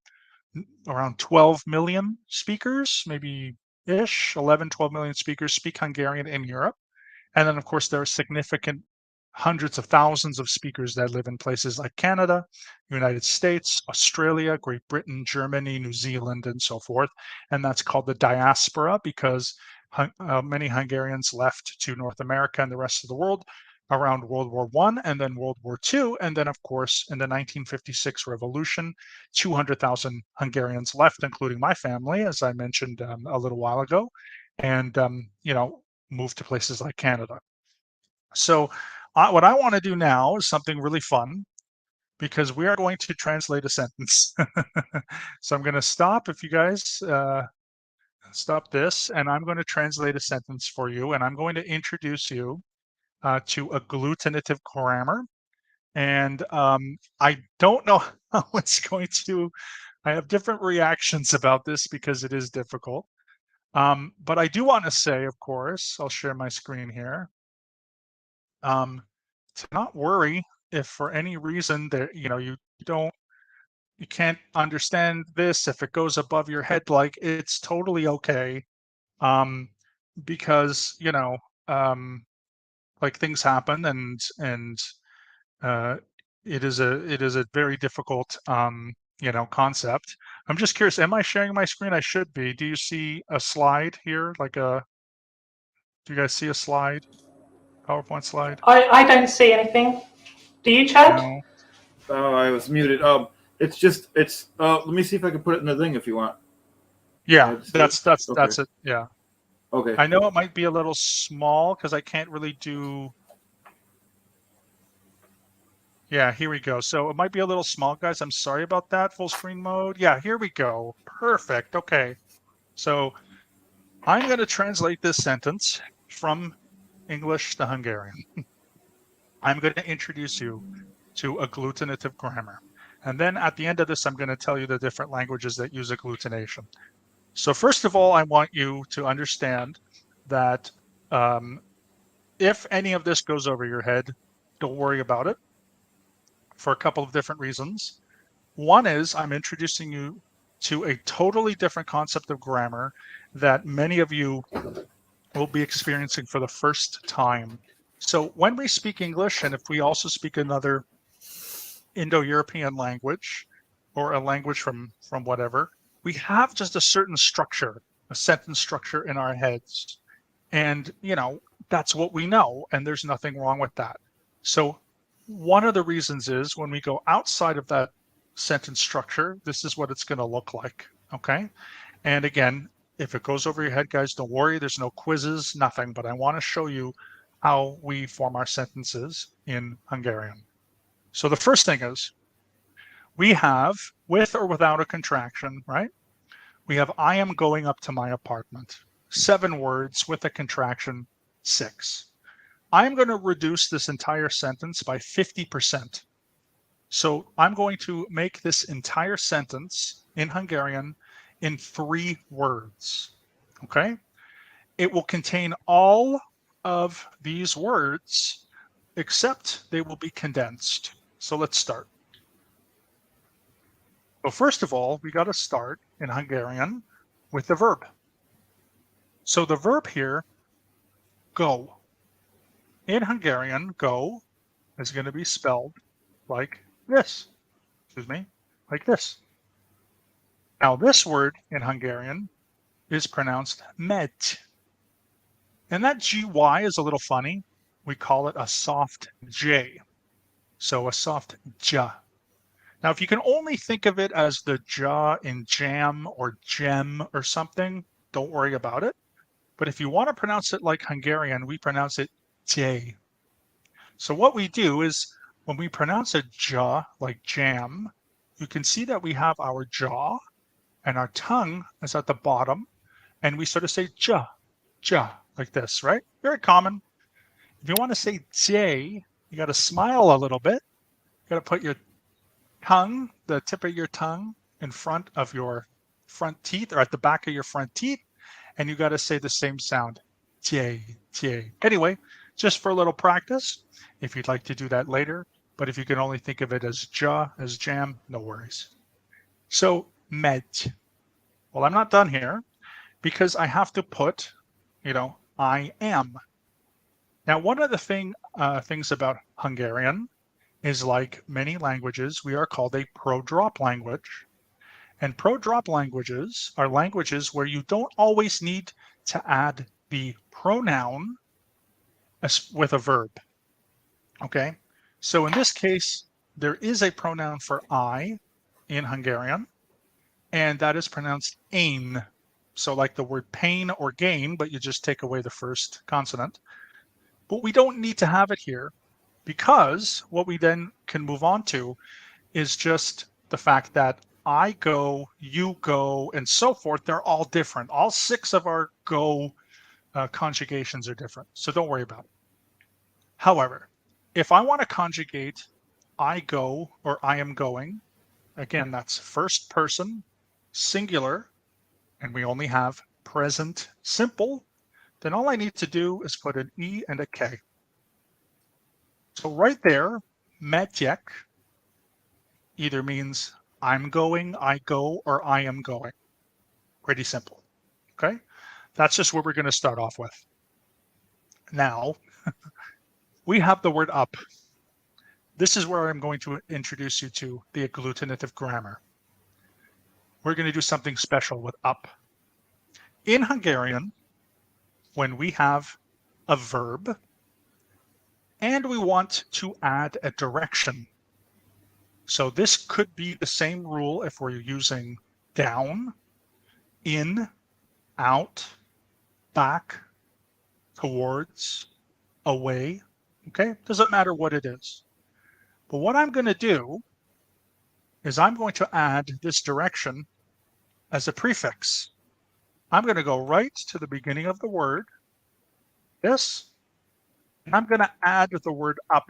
around 12 million speakers, maybe ish, 11, 12 million speakers speak Hungarian in Europe. And then, of course, there are significant hundreds of thousands of speakers that live in places like Canada, United States, Australia, Great Britain, Germany, New Zealand, and so forth. And that's called the diaspora because many Hungarians left to North America and the rest of the world around World War I and then World War II. And then, of course, in the 1956 revolution, 200,000 Hungarians left, including my family, as I mentioned a little while ago, and, moved to places like Canada. So what I want to do now is something really fun because we are going to translate a sentence. So I'm going to stop if you guys stop this, and I'm going to translate a sentence for you, and I'm going to introduce you to agglutinative grammar. And I don't know how it's going to, I have different reactions about this because it is difficult. But I do want to say, of course, I'll share my screen here, to not worry if for any reason that, you can't understand this, if it goes above your head, like it's totally okay. Because, like things happen, and uh, it is a very difficult concept. I'm just curious, am I sharing my screen? I should be. Do you see a slide here? Do you guys see a slide? PowerPoint slide? I don't see anything. Do you, Chad? No. Oh, I was muted. It's. Let me see if I can put it in the thing if you want. Yeah, that's Okay. it. Yeah. Okay. I know it might be a little small because I can't really do. Yeah, here we go. So it might be a little small, guys. I'm sorry about that. Full screen mode. Yeah, here we go. Perfect. Okay. So I'm going to translate this sentence from English to Hungarian. I'm going to introduce you to agglutinative grammar. And then at the end of this, I'm going to tell you the different languages that use agglutination. So first of all, I want you to understand that if any of this goes over your head, don't worry about it for a couple of different reasons. One is I'm introducing you to a totally different concept of grammar that many of you will be experiencing for the first time. So when we speak English, and if we also speak another Indo-European language or a language from whatever, we have just a certain structure, a sentence structure in our heads. And, that's what we know, and there's nothing wrong with that. So one of the reasons is when we go outside of that sentence structure, this is what it's going to look like, okay? And again, if it goes over your head, guys, don't worry. There's no quizzes, nothing, but I want to show you how we form our sentences in Hungarian. So the first thing is we have, with or without a contraction, right? We have, I am going up to my apartment. 7 words with a contraction, 6. I'm going to reduce this entire sentence by 50%. So I'm going to make this entire sentence in Hungarian in 3 words, okay? It will contain all of these words, except they will be condensed. So let's start. So first of all, we got to start in Hungarian with the verb. So the verb here, go. In Hungarian, go is going to be spelled like this. Excuse me, like this. Now this word in Hungarian is pronounced med. And that GY is a little funny. We call it a soft J. So a soft J. Now, if you can only think of it as the ja in jam or gem or something, don't worry about it. But if you want to pronounce it like Hungarian, we pronounce it J. So what we do is when we pronounce a ja like jam, you can see that we have our jaw and our tongue is at the bottom, and we sort of say ja, ja, like this, right? Very common. If you want to say J, you got to smile a little bit. You got to put your tongue, the tip of your tongue, in front of your front teeth or at the back of your front teeth, and you got to say the same sound, J, J. Anyway, just for a little practice, if you'd like to do that later, but if you can only think of it as ja, as jam, no worries. So, med. Well, I'm not done here because I have to put, I am. Now, one of the things about Hungarian is, like many languages, we are called a pro-drop language. And pro-drop languages are languages where you don't always need to add the pronoun with a verb. Okay? So in this case, there is a pronoun for I in Hungarian, and that is pronounced én. So like the word pain or gain, but you just take away the first consonant. But we don't need to have it here, because what we then can move on to is just the fact that I go, you go, and so forth. They're all different. All 6 of our go conjugations are different. So don't worry about it. However, if I want to conjugate I go or I am going, again, that's first person, singular, and we only have present simple, then all I need to do is put an E and a K. So right there, megyek either means I'm going, I go, or I am going. Pretty simple, okay? That's just what we're going to start off with. Now, we have the word up. This is where I'm going to introduce you to the agglutinative grammar. We're going to do something special with up. In Hungarian, when we have a verb and we want to add a direction, so this could be the same rule if we're using down, in, out, back, towards, away, okay? Doesn't matter what it is. But what I'm going to do is I'm going to add this direction as a prefix. I'm going to go right to the beginning of the word, this, and I'm going to add the word up.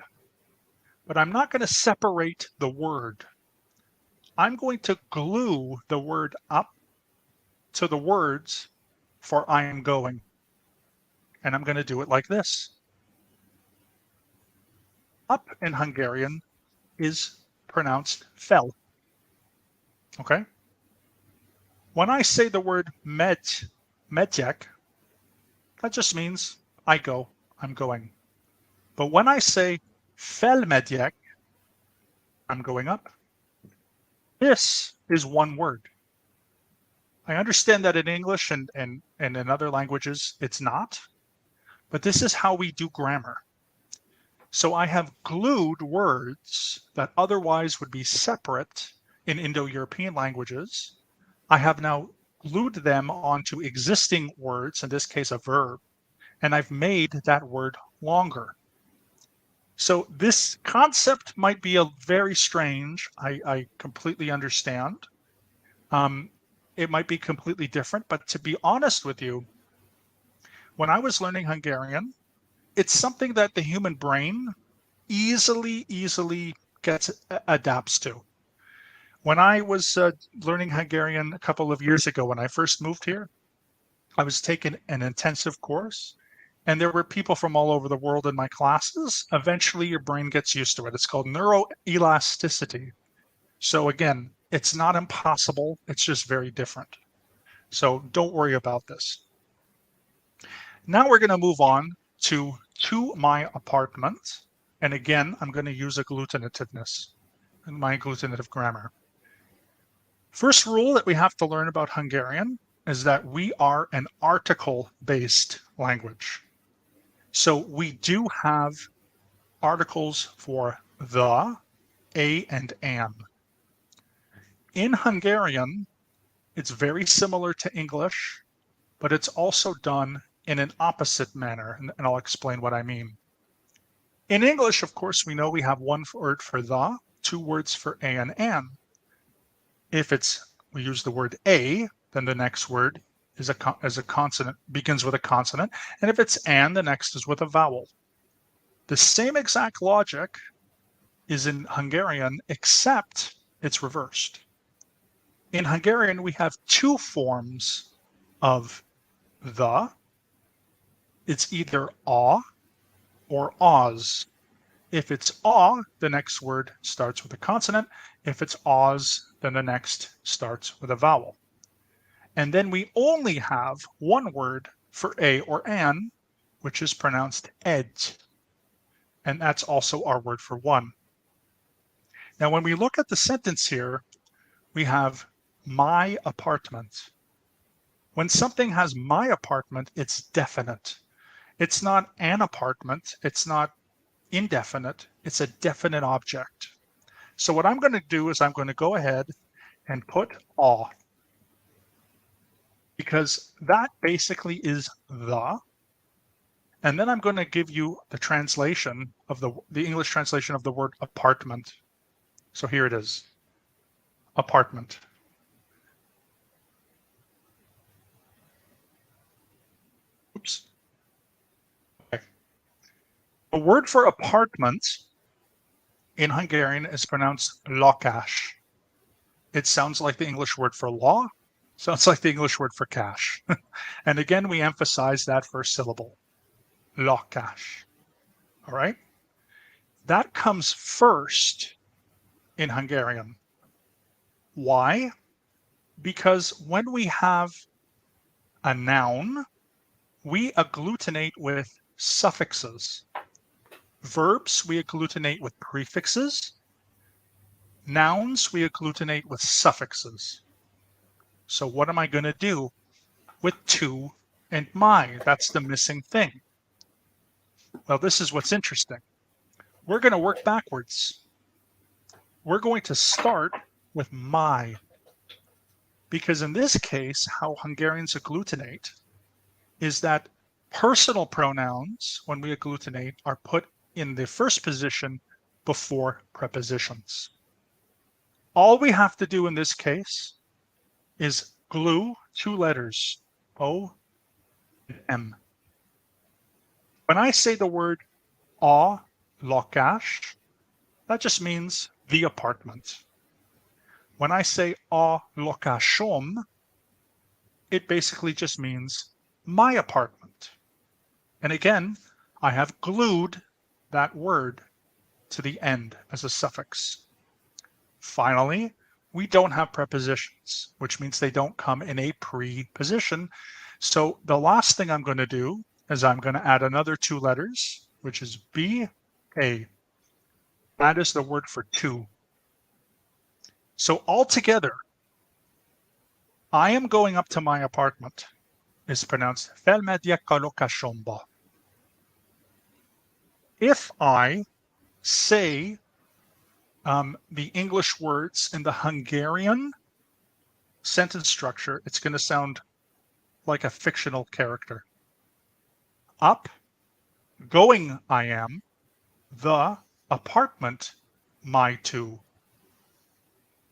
But I'm not going to separate the word. I'm going to glue the word up to the words for I am going. And I'm going to do it like this. Up in Hungarian is pronounced fel. Okay? When I say the word megyek, that just means I go, I'm going. But when I say felmegyek, I'm going up. This is one word. I understand that in English and in other languages, it's not, but this is how we do grammar. So I have glued words that otherwise would be separate in Indo-European languages. I have now glued them onto existing words, in this case a verb, and I've made that word longer. So this concept might be very strange. I completely understand. It might be completely different, but to be honest with you, when I was learning Hungarian, it's something that the human brain easily adapts to. When I was learning Hungarian a couple of years ago, when I first moved here, I was taking an intensive course, and there were people from all over the world in my classes. Eventually, your brain gets used to it. It's called neuroelasticity. So again, it's not impossible. It's just very different. So don't worry about this. Now we're going to move on to my apartment. And again, I'm going to use agglutinativeness in my agglutinative grammar. First rule that we have to learn about Hungarian is that we are an article-based language. So we do have articles for the, a, and an. In Hungarian, it's very similar to English, but it's also done in an opposite manner, and I'll explain what I mean. In English, of course, we know we have one word for the, 2 words for a and an. If we use the word a, then the next word is a consonant, begins with a consonant, and if it's an, the next is with a vowel. The same exact logic is in Hungarian, except it's reversed. In Hungarian, we have 2 forms of the. It's either a or oz. If it's a, the next word starts with a consonant. If it's oz, then the next starts with a vowel. And then we only have one word for a or an, which is pronounced ed. And that's also our word for one. Now, when we look at the sentence here, we have my apartment. When something has my apartment, it's definite. It's not an apartment. It's not indefinite. It's a definite object. So what I'm going to do is I'm going to go ahead and put a, because that basically is the. And then I'm going to give you the translation of the English translation of the word apartment. So here it is. Apartment. Oops. Okay. The word for apartment in Hungarian is pronounced lakás. It sounds like the English word for law, sounds like the English word for cash. And again, we emphasize that first syllable, lakás. All right? That comes first in Hungarian. Why? Because when we have a noun, we agglutinate with suffixes. Verbs, we agglutinate with prefixes. Nouns, we agglutinate with suffixes. So what am I going to do with to and my? That's the missing thing. Well, this is what's interesting. We're going to work backwards. We're going to start with my. Because in this case, how Hungarians agglutinate is that personal pronouns, when we agglutinate, are put in the first position before prepositions. All we have to do in this case is glue two letters, O and M. When I say the word a lakás, that just means the apartment. When I say a lakásom, it basically just means my apartment. And again, I have glued that word to the end as a suffix. Finally, we don't have prepositions, which means they don't come in a preposition. So the last thing I'm going to do is I'm going to add another two letters, which is B-A. That is the word for two. So altogether, I am going up to my apartment is pronounced felmegyek a lakásomba. If I say the English words in the Hungarian sentence structure, it's going to sound like a fictional character. Up, going I am, the apartment, my two.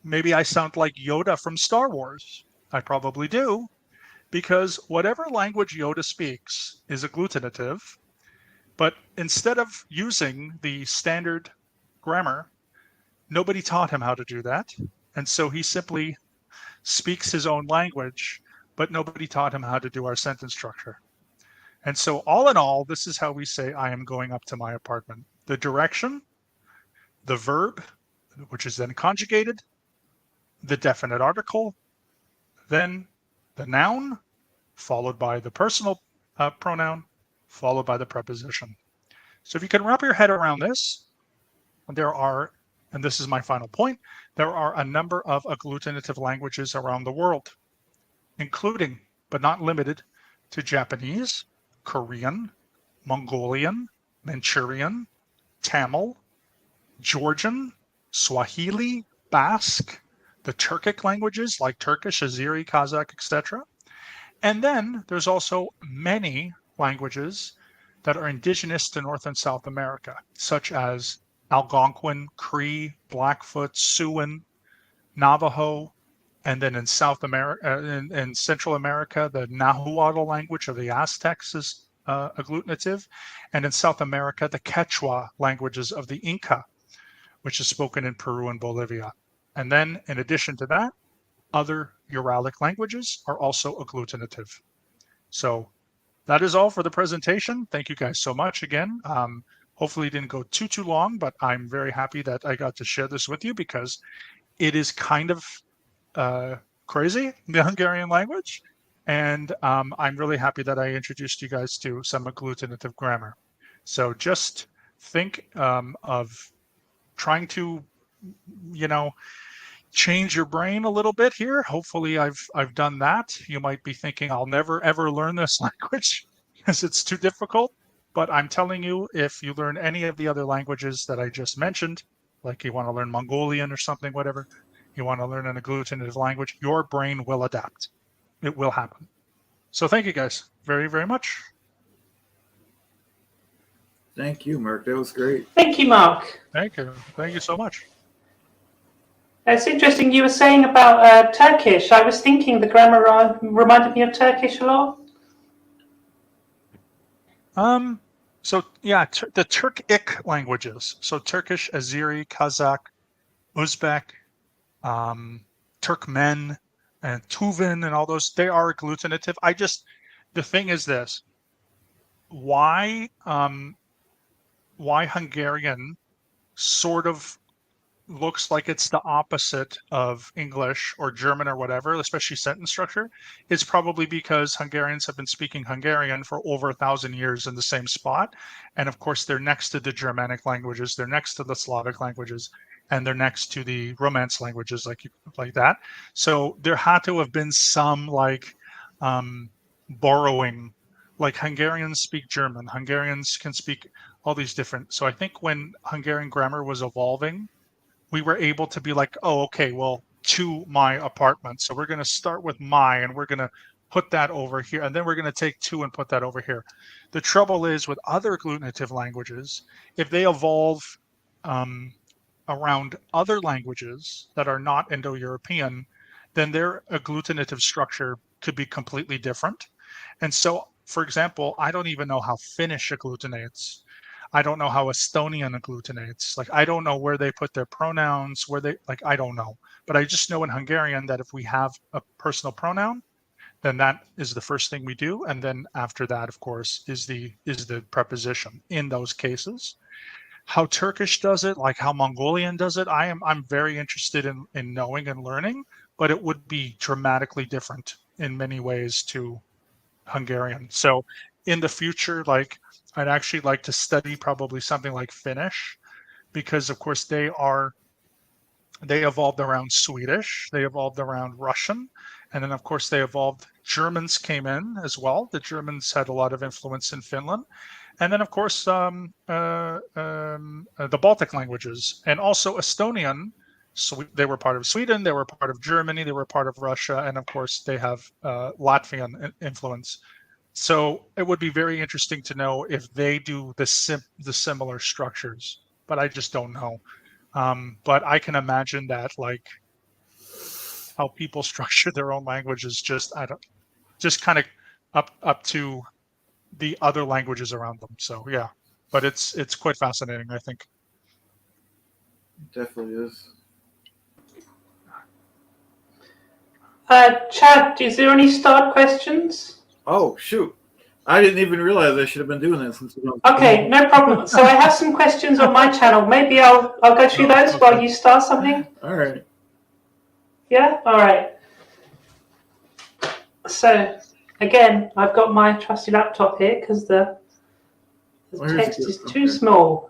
Maybe I sound like Yoda from Star Wars. I probably do, because whatever language Yoda speaks is agglutinative, but instead of using the standard grammar, nobody taught him how to do that. And so he simply speaks his own language, but nobody taught him how to do our sentence structure. And so all in all, this is how we say, I am going up to my apartment. The direction, the verb, which is then conjugated, the definite article, then the noun, followed by the personal pronoun, followed by the preposition. So if you can wrap your head around this, there are, and this is my final point, there are a number of agglutinative languages around the world, including, but not limited to Japanese, Korean, Mongolian, Manchurian, Tamil, Georgian, Swahili, Basque, the Turkic languages like Turkish, Azeri, Kazakh, etc. And then there's also many languages that are indigenous to North and South America, such as Algonquin, Cree, Blackfoot, Siouan, Navajo, and then in South America, in Central America, the Nahuatl language of the Aztecs is agglutinative, and in South America, the Quechua languages of the Inca, which is spoken in Peru and Bolivia. And then, in addition to that, other Uralic languages are also agglutinative. So that is all for the presentation. Thank you guys so much again. Hopefully it didn't go too long, but I'm very happy that I got to share this with you because it is kind of crazy, the Hungarian language. And I'm really happy that I introduced you guys to some agglutinative grammar. So just think of trying to, change your brain a little bit here. Hopefully I've done that. You might be thinking I'll never ever learn this language because it's too difficult. But I'm telling you, if you learn any of the other languages that I just mentioned, like you want to learn Mongolian or something, whatever, you want to learn an agglutinative language, your brain will adapt. It will happen. So thank you guys very, very much. Thank you, Mark. That was great. Thank you, Mark. Thank you. Thank you so much. It's interesting you were saying about Turkish. I was thinking the grammar reminded me of Turkish a lot. So yeah, the Turkic languages. So Turkish, Azeri, Kazakh, Uzbek, Turkmen, and Tuvan, and all those. They are agglutinative. The thing is this: why Hungarian sort of looks like it's the opposite of English or German or whatever, especially sentence structure, is probably because Hungarians have been speaking Hungarian for over 1,000 years in the same spot. And of course, they're next to the Germanic languages, they're next to the Slavic languages, and they're next to the Romance languages like that. So there had to have been some borrowing. Like Hungarians speak German, Hungarians can speak all these different. So I think when Hungarian grammar was evolving, we were able to be like, oh, okay, well, to my apartment. So we're going to start with my, and we're going to put that over here. And then we're going to take to and put that over here. The trouble is with other agglutinative languages, if they evolve around other languages that are not Indo-European, then their agglutinative structure could be completely different. And so, for example, I don't even know how Finnish agglutinates. I don't know how Estonian agglutinates. Like, I don't know where they put their pronouns, I don't know. But I just know in Hungarian that if we have a personal pronoun, then that is the first thing we do. And then after that, of course, is the preposition in those cases. How Turkish does it, like how Mongolian does it, I'm very interested in knowing and learning, but it would be dramatically different in many ways to Hungarian. So in the future, I'd actually like to study probably something like Finnish, because of course they evolved around Swedish, they evolved around Russian, and then of course Germans came in as well. The Germans had a lot of influence in Finland. And then of course the Baltic languages, and also Estonian. So they were part of Sweden, they were part of Germany, they were part of Russia, and of course they have Latvian influence. So it would be very interesting to know if they do the similar structures, but I just don't know. But I can imagine that how people structure their own language is just kind of up to the other languages around them. So yeah, but it's quite fascinating, I think. Definitely is. Chad, is there any start questions? Oh shoot! I didn't even realize I should have been doing that since we don't. Okay, no problem. So I have some questions on my channel. Maybe I'll go through those while you start something. All right. Yeah. All right. So again, I've got my trusty laptop here because the text is too small.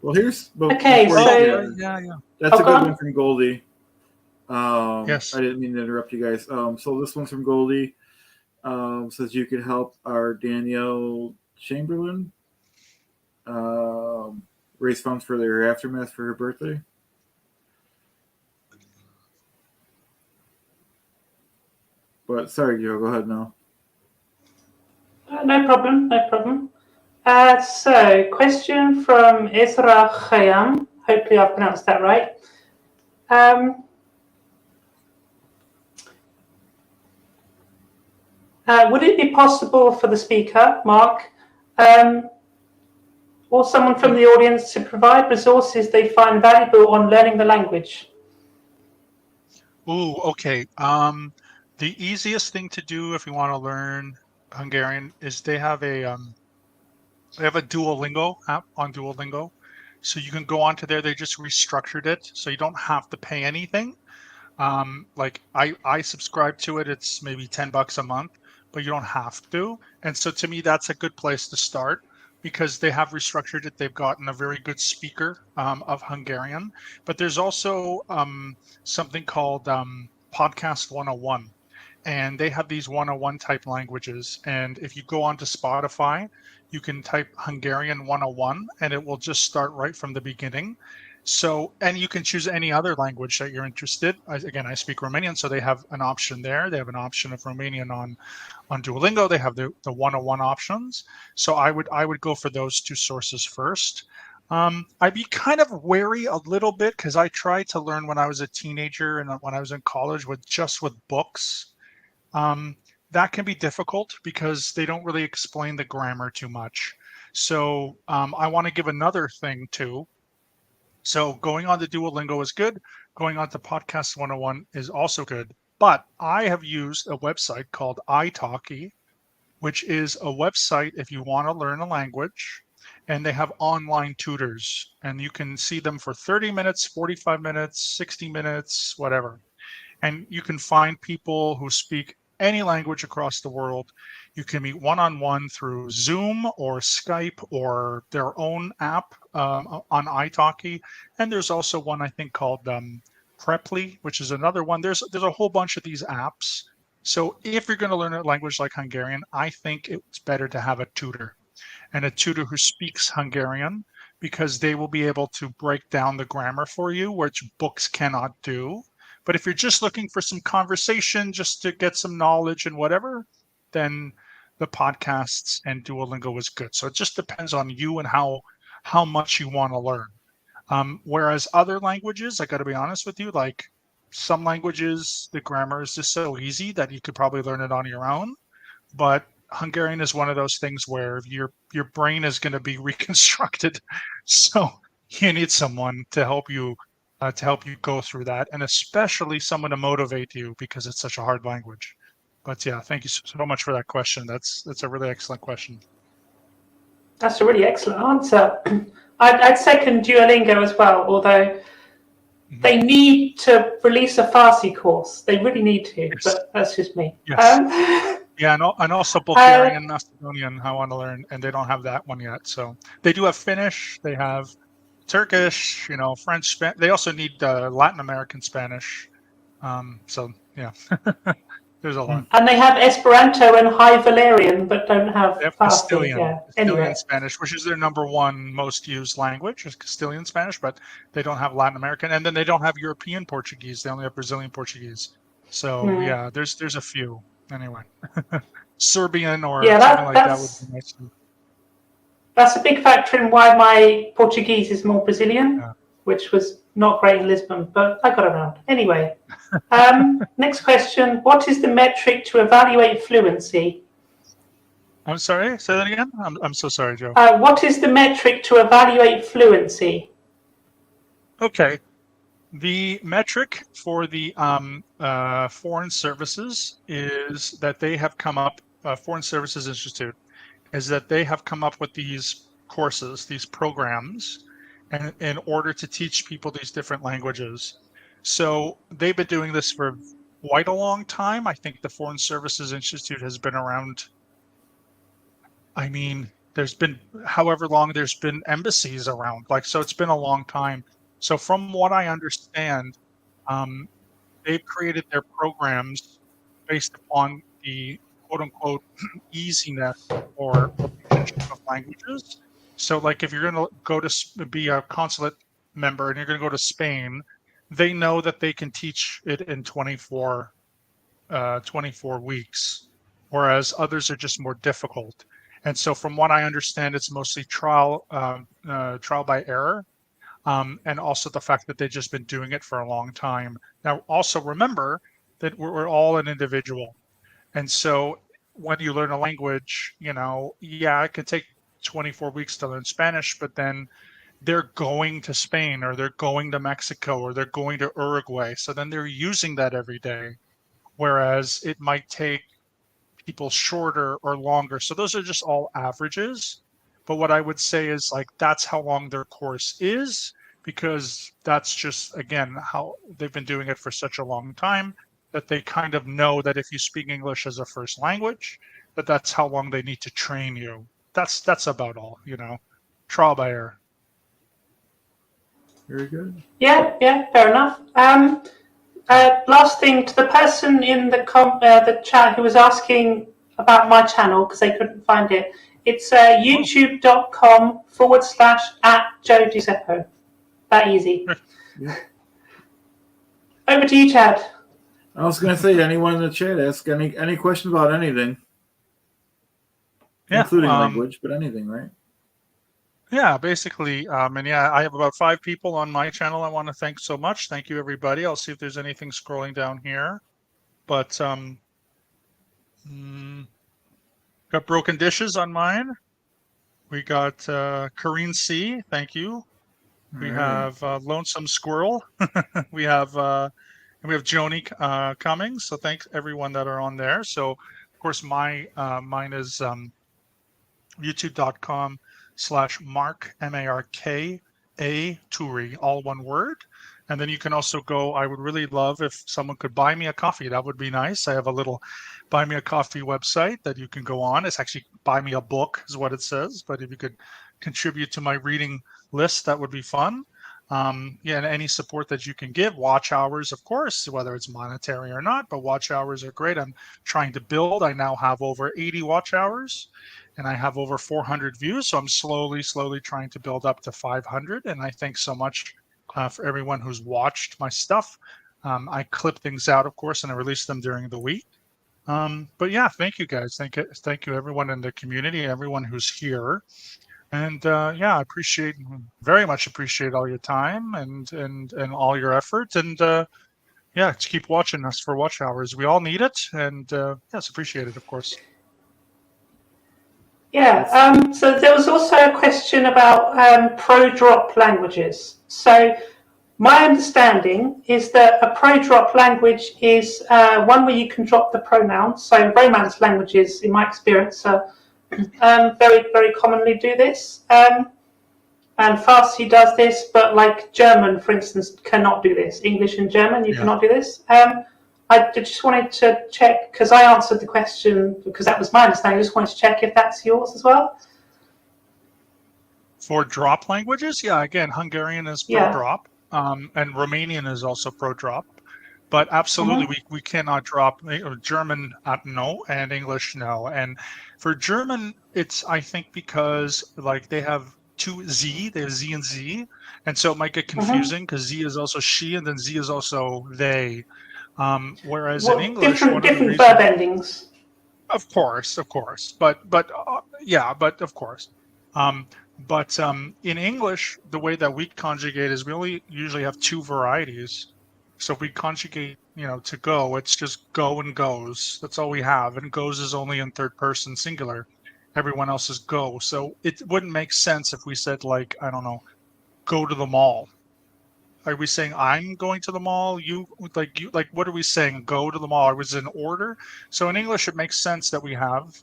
Well, here's okay. So yeah, that's a good one from Goldie. Yes. I didn't mean to interrupt you guys. So this one's from Goldie. Says you could help our Danielle Chamberlain raise funds for their aftermath for her birthday. But sorry, Joe, go ahead now. No problem, no problem. So, question from Ezra Khayyam. Hopefully I've pronounced that right. Would it be possible for the speaker, Mark, or someone from the audience to provide resources they find valuable on learning the language? Ooh, okay. The easiest thing to do if you want to learn Hungarian is they have a Duolingo app on Duolingo. So you can go onto there. They just restructured it so you don't have to pay anything. I subscribe to it. It's maybe $10 a month, but you don't have to. And so to me, that's a good place to start because they have restructured it. They've gotten a very good speaker of Hungarian, but there's also something called Podcast 101. And they have these 101 type languages. And if you go onto Spotify, you can type Hungarian 101 and it will just start right from the beginning. So, and you can choose any other language that you're interested. Again, I speak Romanian, so they have an option there. They have an option of Romanian on Duolingo. They have the 101 options. So I would go for those two sources first. I'd be kind of wary a little bit because I tried to learn when I was a teenager and when I was in college with books. Um, that can be difficult because they don't really explain the grammar too much. So I want to give another thing too. So going on to Duolingo is good. Going on to Podcast 101 is also good. But I have used a website called italki, which is a website if you want to learn a language, and they have online tutors, and you can see them for 30 minutes, 45 minutes, 60 minutes, whatever. And you can find people who speak any language across the world. You can meet one-on-one through Zoom or Skype or their own app on italki. And there's also one I think called Preply, which is another one. There's a whole bunch of these apps. So if you're going to learn a language like Hungarian, I think it's better to have a tutor, and a tutor who speaks Hungarian, because they will be able to break down the grammar for you, which books cannot do. But if you're just looking for some conversation, just to get some knowledge and whatever, then the podcasts and Duolingo is good. So it just depends on you and how much you want to learn. Whereas other languages, I got to be honest with you, like some languages, the grammar is just so easy that you could probably learn it on your own. But Hungarian is one of those things where your brain is going to be reconstructed, so you need someone to help you go through that, and especially someone to motivate you because it's such a hard language. But yeah, thank you so much for that question. That's a really excellent question. That's a really excellent answer. I'd second Duolingo as well, although they need to release a Farsi course. They really need to, Yes. but that's just me. Yes. Yeah, and also Bulgarian and Macedonian I want to learn, and they don't have that one yet. So they do have Finnish, they have Turkish, French, Spanish. They also need Latin American Spanish. So yeah, there's a lot. And they have Esperanto and High Valerian, but don't have They have Farsi. Castilian, Yeah. Castilian Anyway. Spanish, which is their number one most used language, is Castilian Spanish, but they don't have Latin American, and then they don't have European Portuguese. They only have Brazilian Portuguese. So yeah, there's a few anyway. Serbian or something like that would be nice. That's a big factor in why my Portuguese is more Brazilian, which was not great in Lisbon, but I got around. Anyway, next question. What is the metric to evaluate fluency? I'm sorry, say that again? I'm so sorry, Joe. What is the metric to evaluate fluency? Okay. The metric for the Foreign Services is that they have come up, Foreign Services Institute, is that they have come up with these courses, these programs, and in order to teach people these different languages. So they've been doing this for quite a long time. I think the Foreign Services Institute has been around. I mean, there's been however long there's been embassies around, so it's been a long time. So from what I understand, they've created their programs based upon the quote unquote easiness or relationship of languages. So if you're going to go to be a consulate member and you're going to go to Spain, they know that they can teach it in 24 weeks, whereas others are just more difficult. And so from what I understand, it's mostly trial by error. And also the fact that they've just been doing it for a long time. Now, also remember that we're all an individual. And so when you learn a language, it can take 24 weeks to learn Spanish, but then they're going to Spain or they're going to Mexico or they're going to Uruguay. So then they're using that every day, whereas it might take people shorter or longer. So those are just all averages. But what I would say is that's how long their course is, because that's just, again, how they've been doing it for such a long time that they kind of know that if you speak English as a first language, that's how long they need to train you. That's about all, trial by error. Very good. Yeah, fair enough. Last thing, to the person in the chat who was asking about my channel because they couldn't find it, it's youtube.com/@JoeDiZeppo. That easy. Yeah. Over to you, Chad. I was going to say, anyone in the chat ask any question about anything, including language, but anything, right? Yeah, basically, and yeah, I have about 5 people on my channel I want to thank so much. Thank you, everybody. I'll see if there's anything scrolling down here. But mm, got Broken Dishes on mine. We got Kareen C. Thank you. All We right. have Lonesome Squirrel. we have and we have Joni Cummings. So thanks everyone that are on there. So of course mine is youtube.com/Mark MARK Turi, all one word. And then you can also go, I would really love if someone could buy me a coffee. That would be nice. I have a little buy me a coffee website that you can go on. It's actually buy me a book is what it says. But if you could contribute to my reading list, that would be fun. Yeah, and any support that you can give, watch hours, of course, whether it's monetary or not, but watch hours are great. I'm trying to build. I now have over 80 watch hours and I have over 400 views. So I'm slowly trying to build up to 500. And I thank so much for everyone who's watched my stuff. I clip things out, of course, and I release them during the week. But yeah, thank you guys. Thank you everyone in the community, everyone who's here. And yeah, I very much appreciate all your time and all your effort. And yeah, to keep watching us for watch hours. We all need it. And yes, appreciate it, of course. Yeah, so there was also a question about pro-drop languages. So my understanding is that a pro-drop language is one where you can drop the pronouns. So Romance languages, in my experience, very commonly do this. And Farsi does this, but like German, for instance, cannot do this. English and German, you cannot do this. I just wanted to check, because I answered the question, because that was my understanding. I just wanted to check if that's yours as well. For drop languages, yeah, again, Hungarian is pro-drop, and Romanian is also pro-drop. But absolutely, we cannot drop German, no, and English, no. And for German, it's, I think, because like they have two Z, they have Z and Z. And so it might get confusing because Z is also she and then Z is also they. Whereas in English, one of the different reasons, verb endings. of course, but yeah, but of course. But in English, the way that we conjugate is we only usually have 2 varieties. So if we conjugate, to go, it's just go and goes. That's all we have. And goes is only in 3rd person singular. Everyone else is go. So it wouldn't make sense if we said, like, I don't know, go to the mall. Are we saying I'm going to the mall? You, what are we saying? Go to the mall. Was it in order? So in English, it makes sense that we have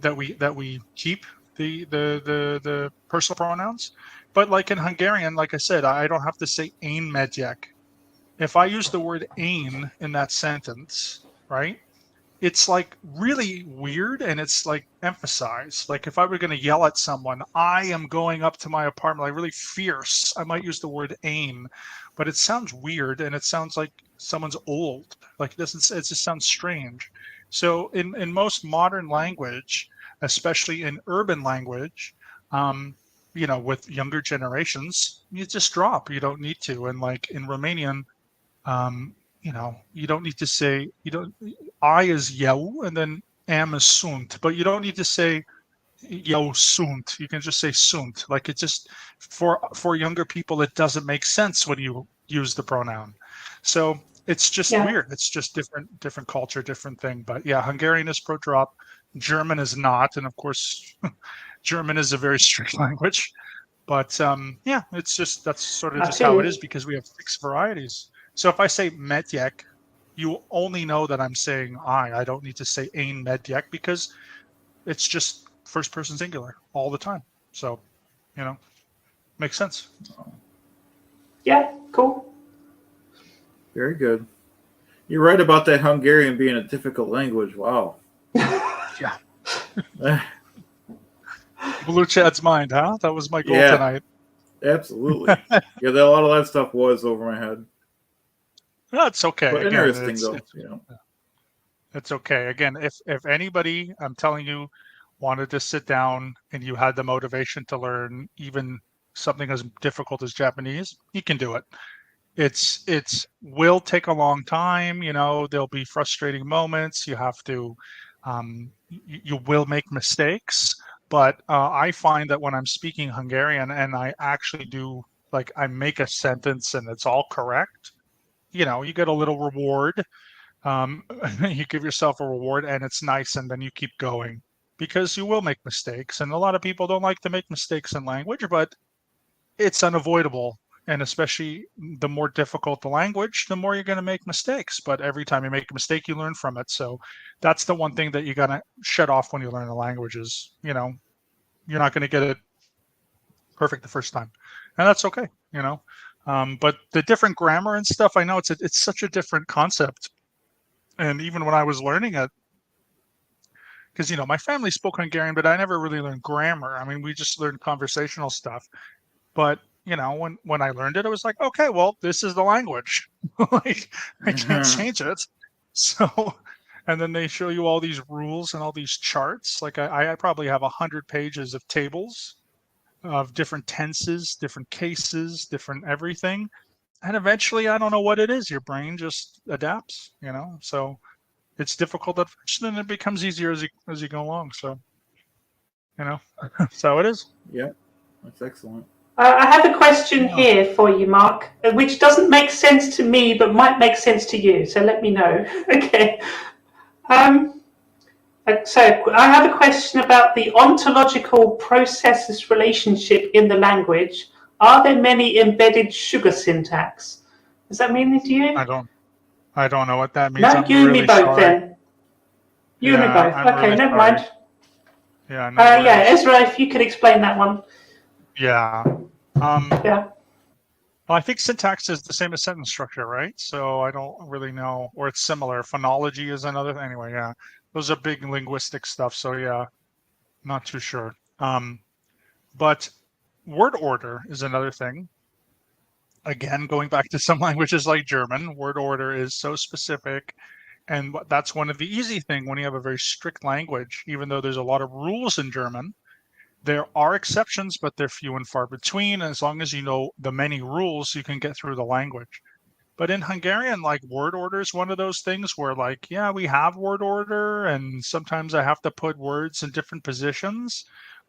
that we keep the personal pronouns. But like in Hungarian, like I said, I don't have to say én megyek. If I use the word én in that sentence, right? It's like really weird and it's like emphasized. Like if I were going to yell at someone, I am going up to my apartment, like really fierce, I might use the word aim, but it sounds weird and it sounds like someone's old. Like it just sounds strange. So in most modern language, especially in urban language, with younger generations, you just drop. You don't need to. And like in Romanian, you don't need to say, I is eu and then am is sunt, but you don't need to say eu sunt. You can just say sunt. Like it just, for younger people, it doesn't make sense when you use the pronoun. So it's just weird. It's just different culture, different thing. But yeah, Hungarian is pro drop. German is not. And of course, German is a very strict language. But yeah, it's just, that's sort of just how it is because we have 6 varieties. So if I say megyek, you only know that I'm saying I don't need to say én megyek because it's just first person singular all the time. So, makes sense. Yeah, cool. Very good. You're right about that Hungarian being a difficult language. Wow. Yeah. Blew Chad's mind, huh? That was my goal tonight. Absolutely. Yeah, a lot of that stuff was over my head. That's okay. But again, interesting, it's okay. Again, if anybody, I'm telling you, wanted to sit down and you had the motivation to learn even something as difficult as Japanese, you can do it. It's will take a long time. There'll be frustrating moments. You have to, you will make mistakes. But I find that when I'm speaking Hungarian and I actually do, like, I make a sentence and it's all correct, you know, you get a little reward. You give yourself a reward and it's nice, and then you keep going because you will make mistakes. And a lot of people don't like to make mistakes in language, but it's unavoidable. And especially the more difficult the language, the more you're going to make mistakes. But every time you make a mistake, you learn from it. So that's the one thing that you got to shut off when you learn the languages. You know, you're not going to get it perfect the first time, and that's okay. You know, but the different grammar and stuff, I know it's such a different concept. And even when I was learning it, because, you know, my family spoke Hungarian, but I never really learned grammar. I mean, we just learned conversational stuff. But, you know, when I learned it, it was like, okay, well, this is the language. Like, I can't change it. So, and then they show you all these rules and all these charts. Like, I probably have 100 pages of tables of different tenses, different cases, different everything. And eventually, I don't know what it is. Your brain just adapts, you know? So it's difficult at first, and then it becomes easier as you go along. So, you know, so it is. Yeah, that's excellent. I have a question here for you, Mark, which doesn't make sense to me, but might make sense to you. So let me know. Okay. So I have a question about the ontological processes relationship in the language. Are there many embedded sugar syntax? Does that mean anything to you? I don't know what that means. No, I'm you and really me both sorry. then. You and me both. I'm Okay, really never sorry. mind. Yeah, no worries. Yeah, Ezra, if you could explain that one. Yeah. Yeah. Well, I think syntax is the same as sentence structure, right? So I don't really know, or it's similar. Phonology is another. Anyway, yeah, those are big linguistic stuff. So yeah, not too sure. But word order is another thing. Again, going back to some languages like German, word order is so specific. And that's one of the easy things when you have a very strict language, even though there's a lot of rules in German. There are exceptions, but they're few and far between. As long as you know the many rules, you can get through the language. But in Hungarian, like, word order is one of those things where, like, yeah, we have word order, and sometimes I have to put words in different positions.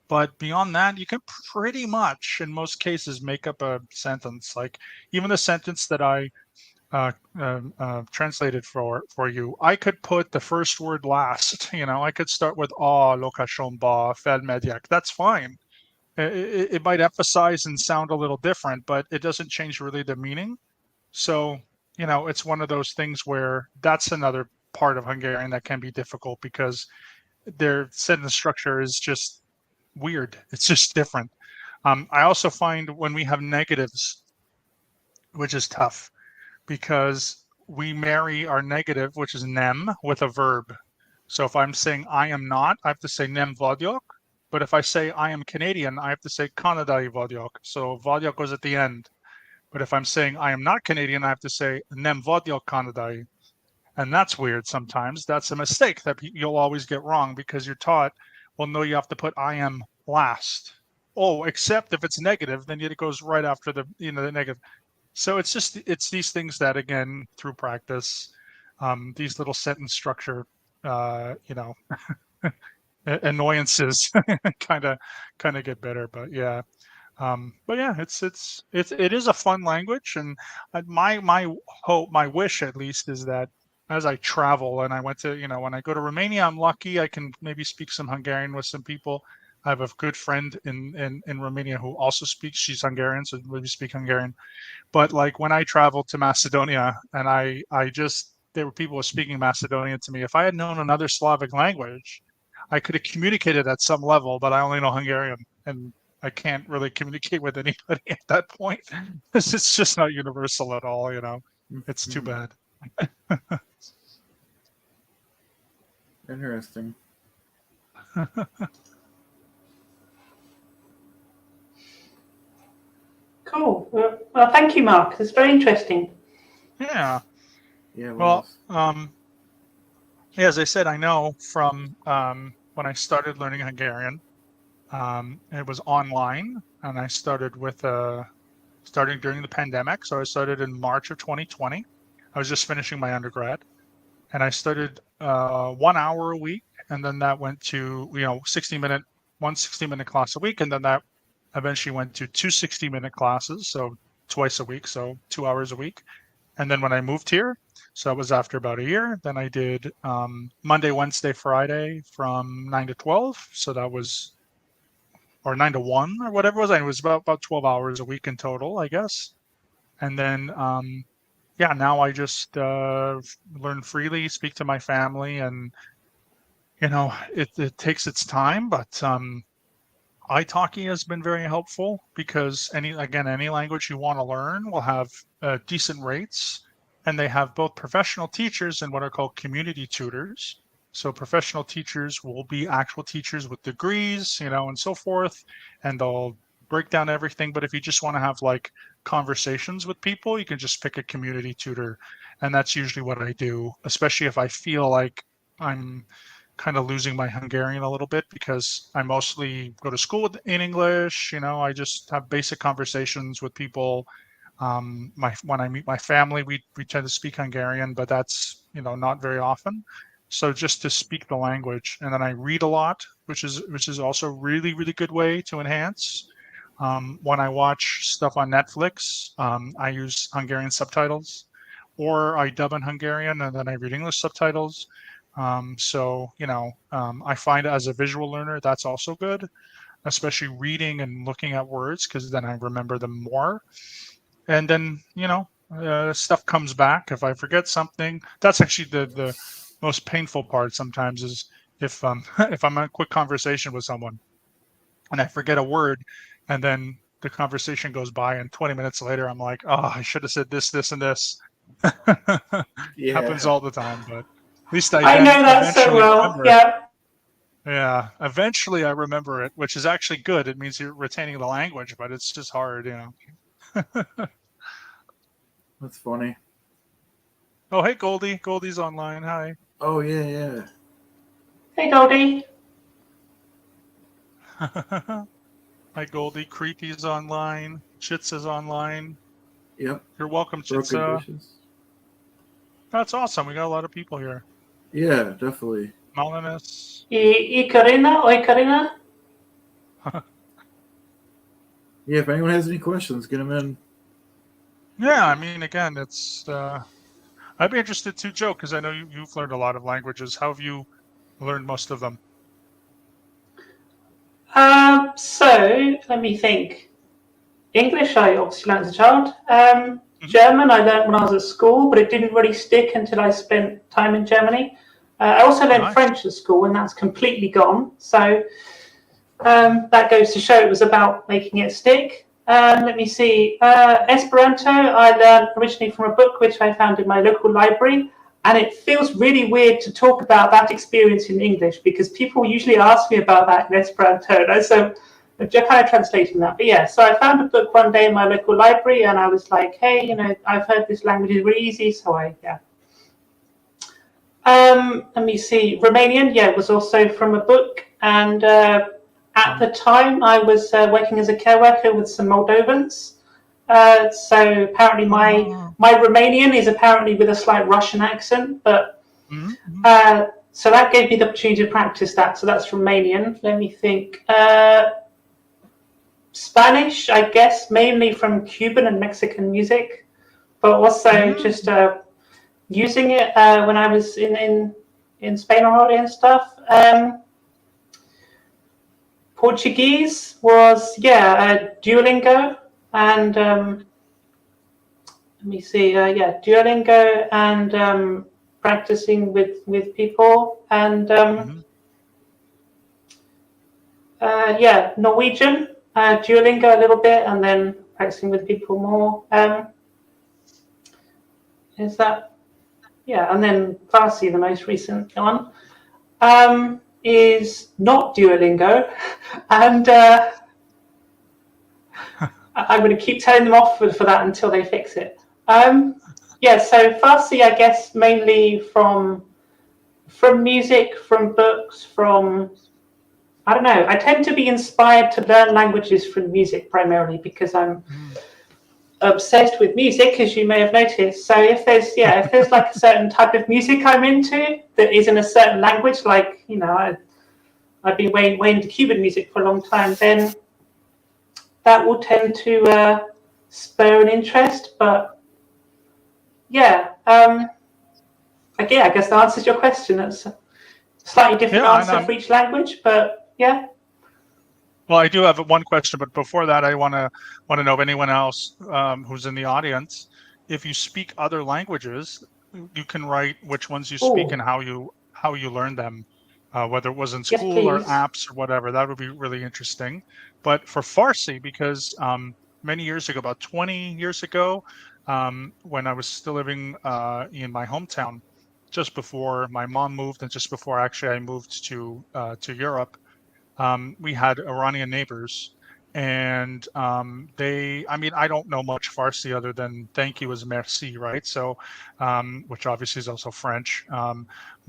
But beyond that, you can pretty much, in most cases, make up a sentence. Like, even the sentence that I translated for you, I could put the first word last. You know, I could start with lokasomba felmegyek. That's fine. It might emphasize and sound a little different, but it doesn't change really the meaning. So, you know, it's one of those things where that's another part of Hungarian that can be difficult because their sentence structure is just weird. It's just different. I also find when we have negatives, which is tough, because we marry our negative, which is nem, with a verb. So if I'm saying I am not, I have to say nem vagyok. But if I say I am Canadian, I have to say Kanadai vagyok. So vagyok goes at the end. But if I'm saying I am not Canadian, I have to say nem vagyok Kanadai. And that's weird sometimes. That's a mistake that you'll always get wrong because you're taught, well, no, you have to put I am last. Oh, except if it's negative, then it goes right after the negative. So it's these things that, again, through practice, these little sentence structure, annoyances kind of get better. But yeah, it is a fun language, and my hope, my wish at least, is that as I travel and I went to, when I go to Romania, I'm lucky I can maybe speak some Hungarian with some people. I have a good friend in Romania who also speaks. She's Hungarian, so we speak Hungarian. But like when I traveled to Macedonia, and there were people speaking Macedonian to me. If I had known another Slavic language, I could have communicated at some level, but I only know Hungarian, and I can't really communicate with anybody at that point. It's just not universal at all, It's too bad. Interesting. Cool. Well, thank you, Mark. It's very interesting. Yeah. Yeah. Well, as I said, I know from when I started learning Hungarian, it was online, and I started starting during the pandemic. So I started in March of 2020. I was just finishing my undergrad, and I started 1 hour a week, and then that went to 60-minute one 60-minute class a week, and then that eventually went to two 60-minute classes, so twice a week, so 2 hours a week. And then when I moved here, so it was after about a year, then I did Monday, Wednesday, Friday from 9 to 12. So that was, or 9 to 1 or whatever it was. And it was about 12 hours a week in total, I guess. And then, yeah, now I just learn freely, speak to my family, and, you know, it takes its time, but italki has been very helpful because any language you want to learn will have decent rates, and they have both professional teachers and what are called community tutors. So professional teachers will be actual teachers with degrees, you know, and so forth, and they'll break down everything. But if you just want to have like conversations with people, you can just pick a community tutor, and that's usually what I do, especially if I feel like I'm kind of losing my Hungarian a little bit, because I mostly go to school in English. You know, I just have basic conversations with people. When I meet my family, we tend to speak Hungarian, but that's, you know, not very often. So just to speak the language, and then I read a lot, which is also really, really good way to enhance. When I watch stuff on Netflix, I use Hungarian subtitles, or I dub in Hungarian and then I read English subtitles. So, you know, I find as a visual learner, that's also good, especially reading and looking at words, because then I remember them more. And then, you know, stuff comes back. If I forget something, that's actually the most painful part sometimes, is if if I'm in a quick conversation with someone and I forget a word, and then the conversation goes by, and 20 minutes later I'm like, oh, I should have said this, this, and this. Yeah. Happens all the time, but at least I then know that so eventually well. remember it. Yeah. Yeah, eventually I remember it, which is actually good. It means you're retaining the language, but it's just hard, you know. That's funny. Oh, hey, Goldie. Goldie's online. Hi. Oh yeah. Hey, Goldie. Hi, Goldie. Creepy's online. Chitsa's online. Yep. You're welcome, Broken Chitsa. dishes. That's awesome. We got a lot of people here. Yeah, definitely. Malinus. Ikarina. Yeah, if anyone has any questions, get them in. Yeah, I mean, again, it's. I'd be interested too, Joe, because I know you've learned a lot of languages. How have you learned most of them? So let me think. English, I obviously learned as a child. German, I learned when I was at school, but it didn't really stick until I spent time in Germany. I also learned French at school, and that's completely gone. So that goes to show it was about making it stick. Let me see. Esperanto, I learned originally from a book which I found in my local library, and it feels really weird to talk about that experience in English because people usually ask me about that in Esperanto. So I'm kind of translating that. But yeah, so I found a book one day in my local library, and I was like, hey, you know, I've heard this language is really easy, so yeah. Let me see. Romanian, yeah, was also from a book, and at the time, I was working as a care worker with some Moldovans. So apparently, my Romanian is apparently with a slight Russian accent, but so that gave me the opportunity to practice that. So that's Romanian. Let me think. Spanish, I guess, mainly from Cuban and Mexican music, but also just using it when I was in Spain already and stuff. Portuguese was, Duolingo, and let me see, Duolingo and practicing with people, and Norwegian, Duolingo a little bit, and then practicing with people more. Is that, and then Farsi, the most recent one. Is not Duolingo, and I'm going to keep telling them off for that until they fix it. So Farsi, I guess, mainly from music, from books, from, I don't know. I tend to be inspired to learn languages from music primarily because I'm obsessed with music, as you may have noticed. So if there's like a certain type of music I'm into that is in a certain language, like, you know, I've been way into Cuban music for a long time, then that will tend to spur an interest. But yeah, again, I guess that answers your question. That's a slightly different answer for each language, but yeah. Well, I do have one question, but before that, I want to know if anyone else who's in the audience, if you speak other languages, you can write which ones you speak and how you learn them, whether it was in school or apps or whatever. That would be really interesting. But for Farsi, because many years ago, about 20 years ago, when I was still living in my hometown, just before my mom moved and just before actually I moved to Europe. We had Iranian neighbors, and I mean, I don't know much Farsi other than thank you is merci, right? So, which obviously is also French.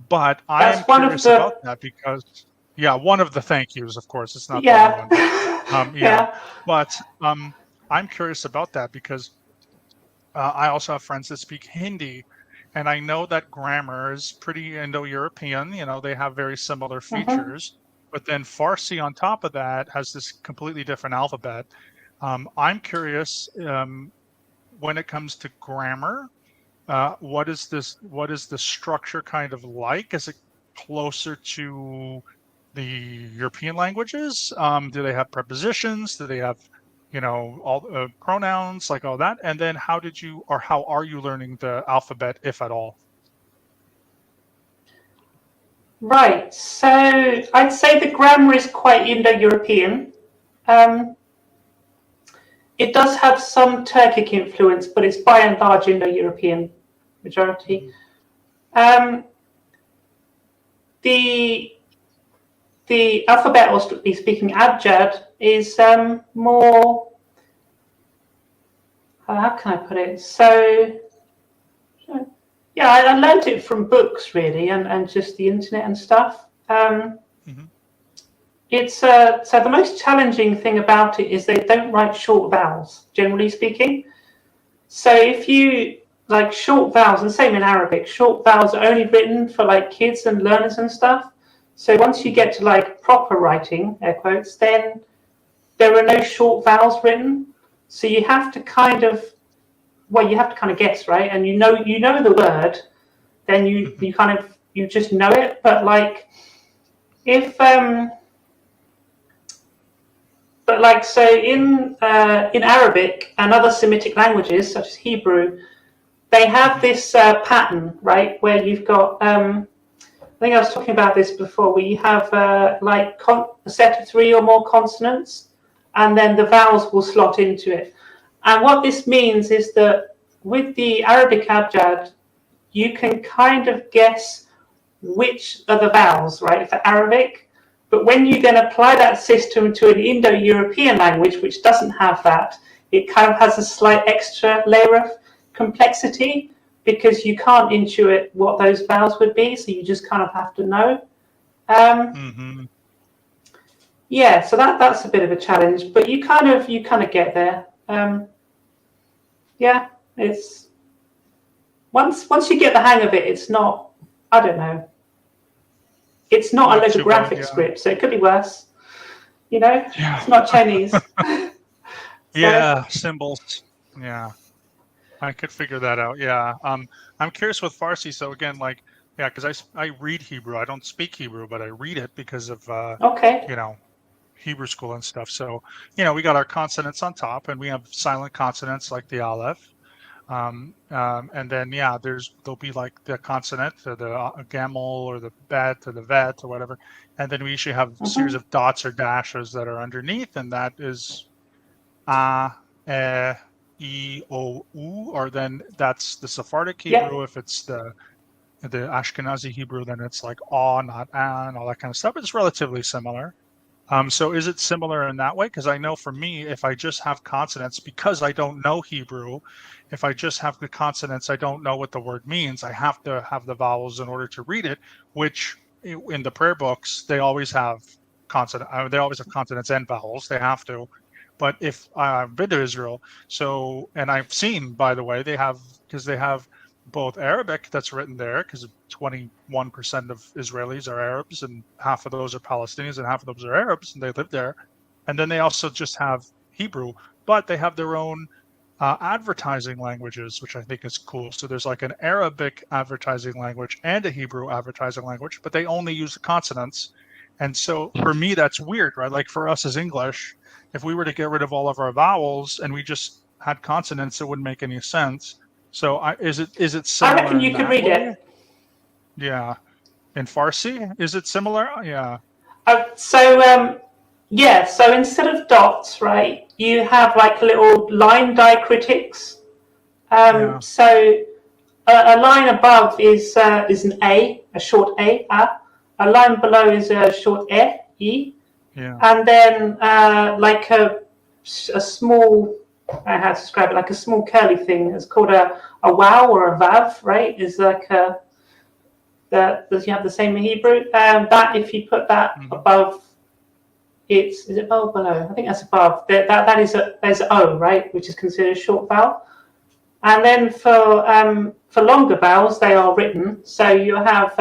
But I am curious about that because, yeah, one of the thank yous, of course, it's not the only one. But I'm curious about that because I also have friends that speak Hindi. And I know that grammar is pretty Indo-European. You know, they have very similar features. But then Farsi on top of that has this completely different alphabet. I'm curious when it comes to grammar, what is the structure kind of like? Is it closer to the European languages? Do they have prepositions? Do they have, you know, all pronouns, like all that? And then how are you learning the alphabet, if at all? Right, so I'd say the grammar is quite Indo-European. It does have some Turkic influence, but it's by and large Indo-European majority. The alphabet, or strictly speaking, abjad, is more. How can I put it? So. Yeah, I learned it from books really, and just the internet and stuff. It's so the most challenging thing about it is they don't write short vowels, generally speaking. So if you like short vowels, and same in Arabic, short vowels are only written for like kids and learners and stuff. So once you get to like proper writing, air quotes, then there are no short vowels written. So you have to kind of guess, right? And you know the word, then you just know it. But like if so in Arabic and other Semitic languages such as Hebrew, they have this pattern, right, where you've got I think I was talking about this before, where you have a set of 3 or more consonants, and then the vowels will slot into it. And what this means is that with the Arabic abjad, you can kind of guess which are the vowels, right, for Arabic. But when you then apply that system to an Indo-European language, which doesn't have that, it kind of has a slight extra layer of complexity because you can't intuit what those vowels would be, so you just kind of have to know. Yeah, so that's a bit of a challenge, but you kind of get there. Yeah, it's once you get the hang of it, it's not. I don't know. It's not a logographic script, so it could be worse. You know, it's not Chinese. Yeah, symbols. Yeah, I could figure that out. Yeah, I'm curious with Farsi. So again, like, yeah, because I read Hebrew. I don't speak Hebrew, but I read it because of you know, Hebrew school and stuff. So, you know, we got our consonants on top, and we have silent consonants like the aleph. And then, yeah, there'll be like the consonant, the gamel or the bet or the vet or whatever. And then we usually have a series of dots or dashes that are underneath, and that is a, e, o, u, or then that's the Sephardic Hebrew. If it's the Ashkenazi Hebrew, then it's like ah, not a, and all that kind of stuff. It's relatively similar. So is it similar in that way? Because I know for me, if I just have consonants, because I don't know Hebrew, if I just have the consonants, I don't know what the word means. I have to have the vowels in order to read it, which in the prayer books, they always have they always have consonants and vowels. They have to. But if I've been to Israel, and I've seen, by the way, because they have both Arabic that's written there, because 21% of Israelis are Arabs, and half of those are Palestinians, and half of those are Arabs, and they live there. And then they also just have Hebrew, but they have their own advertising languages, which I think is cool. So there's like an Arabic advertising language and a Hebrew advertising language, but they only use the consonants. And so for me, that's weird, right? Like for us as English, if we were to get rid of all of our vowels and we just had consonants, it wouldn't make any sense. So is it I similar reckon in you could that read way? it. Yeah. In Farsi, is it similar? Yeah. Yeah, so instead of dots, right, you have like little line diacritics. Yeah. So a line above is an A, a short A, a line below is a short E, Yeah. and then like a small, how to describe it, like a small curly thing. It's called a wow or a vav, right? Is like does you have the same in Hebrew? That if you put that above, is it above or below? I think that's above. That is there's O, right, which is considered a short vowel. And then for longer vowels, they are written. So you have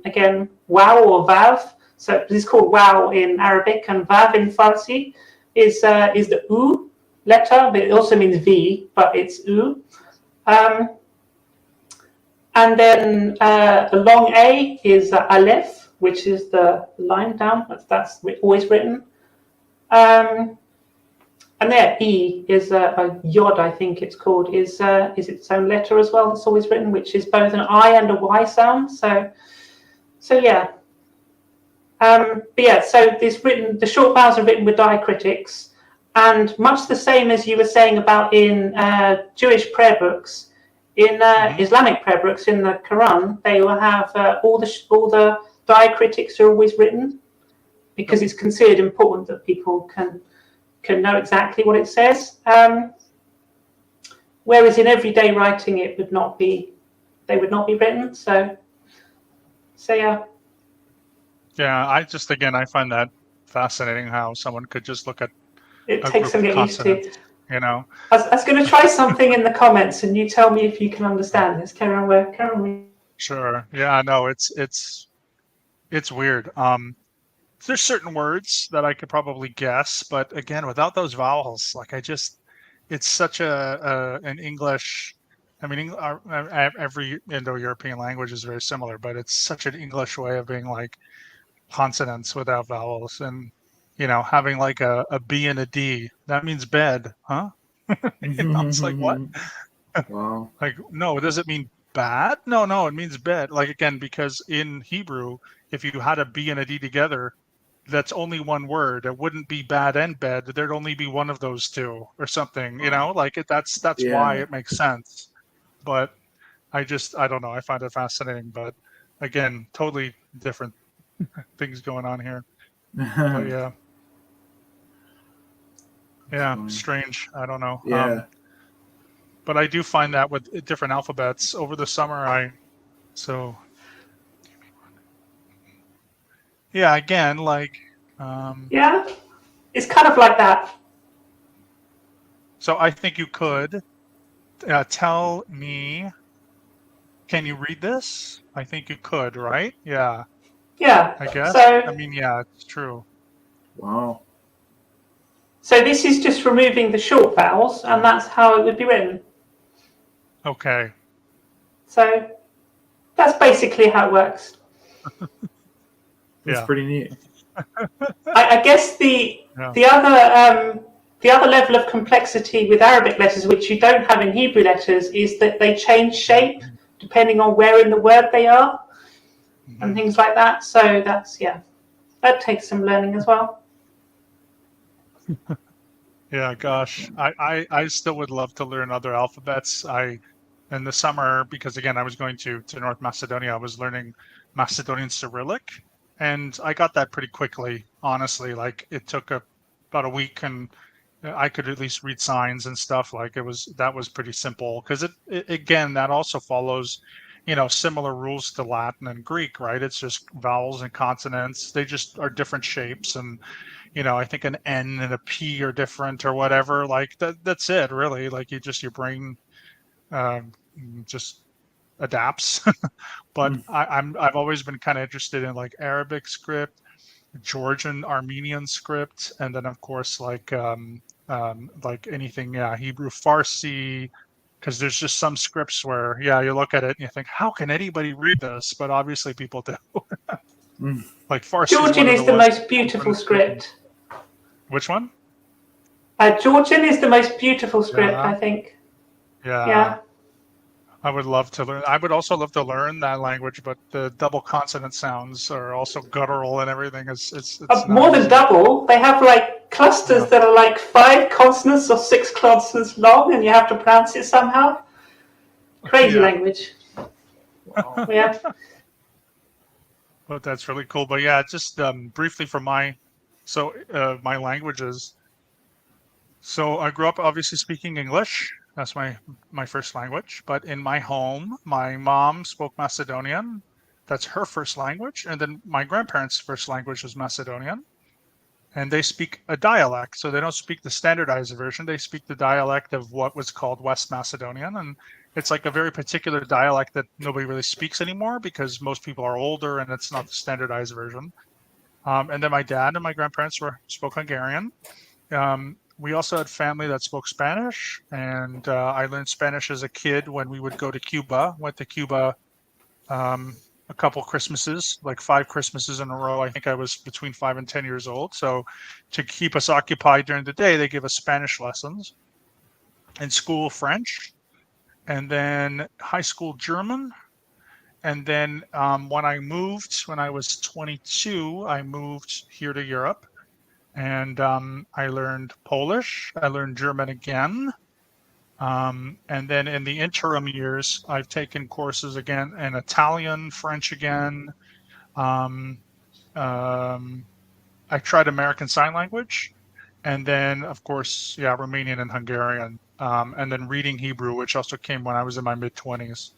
again wow or vav. So this is called wow in Arabic, and vav in Farsi is the u letter, but it also means v, but it's u. And then the long A is aleph, which is the line down. That's always written. And there, E is a yod, I think it's called, is its own letter as well. That's always written, which is both an I and a Y sound. So yeah. But yeah, so the short vowels are written with diacritics, and much the same as you were saying about in Jewish prayer books. In Islamic prayer books, in the Quran, they will have all the diacritics are always written, because it's considered important that people can know exactly what it says. Whereas in everyday writing, they would not be written. So yeah. Yeah, I find that fascinating how someone could just look at It a takes group some of getting used to. consonants, you know. I was going to try something in the comments, and you tell me if you can understand this. Carry on. Sure. Yeah, no, it's weird. There's certain words that I could probably guess, but again, without those vowels, like it's such an English. I mean, every Indo-European language is very similar, but it's such an English way of being like consonants without vowels, and having like a B and a D. That means bed, huh? It's like, what? Wow. Like, no, does it mean bad? No, it means bed. Like, again, because in Hebrew, if you had a B and a D together, that's only one word. It wouldn't be bad and bed. There'd only be one of those two or something, like that's why Yeah. it makes sense. But I don't know. I find it fascinating, but again, totally different things going on here. But yeah. Yeah, funny. strange. I don't know. Yeah. But I do find that with different alphabets over the summer, yeah, again, like, Yeah, it's kind of like that. so I think you could tell me, can you read this? I think you could, right? Yeah, Yeah. I guess. So I mean, yeah, it's true. Wow. this is just removing the short vowels, and that's how it would be written. Okay. So that's basically how it works. That's pretty neat. I guess the other level of complexity with Arabic letters, which you don't have in Hebrew letters, is that they change shape depending on where in the word they are, and things like that. So that takes some learning as well. Yeah, gosh, I still would love to learn other alphabets. In the summer, because again, I was going to North Macedonia, I was learning Macedonian Cyrillic, and I got that pretty quickly, honestly. Like, it took about a week, and I could at least read signs and stuff. Like, that was pretty simple, because it again, that also follows, similar rules to Latin and Greek, right? It's just vowels and consonants. They just are different shapes, and I think an N and a P are different or whatever. Like, that's it, really. Like, your brain just adapts. But I've always been kind of interested in like Arabic script, Georgian, Armenian script, and then of course like anything, Hebrew, Farsi, because there's just some scripts where you look at it and you think, how can anybody read this? But obviously people do. Like Farsi is Georgian one of is the the ones. most beautiful script. Which one? Georgian is the most beautiful script, Yeah. I think. Yeah. Yeah. I would love to learn. I would also love to learn that language, but the double consonant sounds are also guttural and everything. It's not More than easy. double. They have like clusters that are like 5 consonants or 6 consonants long, and you have to pronounce it somehow. Crazy language. Wow. Yeah. But that's really cool. But yeah, just briefly for my languages. So I grew up obviously speaking English. That's my first language. But in my home, my mom spoke Macedonian. That's her first language. And then my grandparents' first language was Macedonian. And they speak a dialect. So they don't speak the standardized version. They speak the dialect of what was called West Macedonian. And it's like a very particular dialect that nobody really speaks anymore because most people are older and it's not the standardized version. And then my dad and my grandparents spoke Hungarian. We also had family that spoke Spanish, and I learned Spanish as a kid when we would go to Cuba. Went to Cuba a couple Christmases, like 5 Christmases in a row. I think I was between 5 and 10 years old. So to keep us occupied during the day, they give us Spanish lessons. In school, French, and then high school German. And then when I was 22, I moved here to Europe. And I learned Polish. I learned German again. And then in the interim years, I've taken courses again in Italian, French again. Um, I tried American Sign Language. And then, of course, Romanian and Hungarian. And then reading Hebrew, which also came when I was in my mid-20s.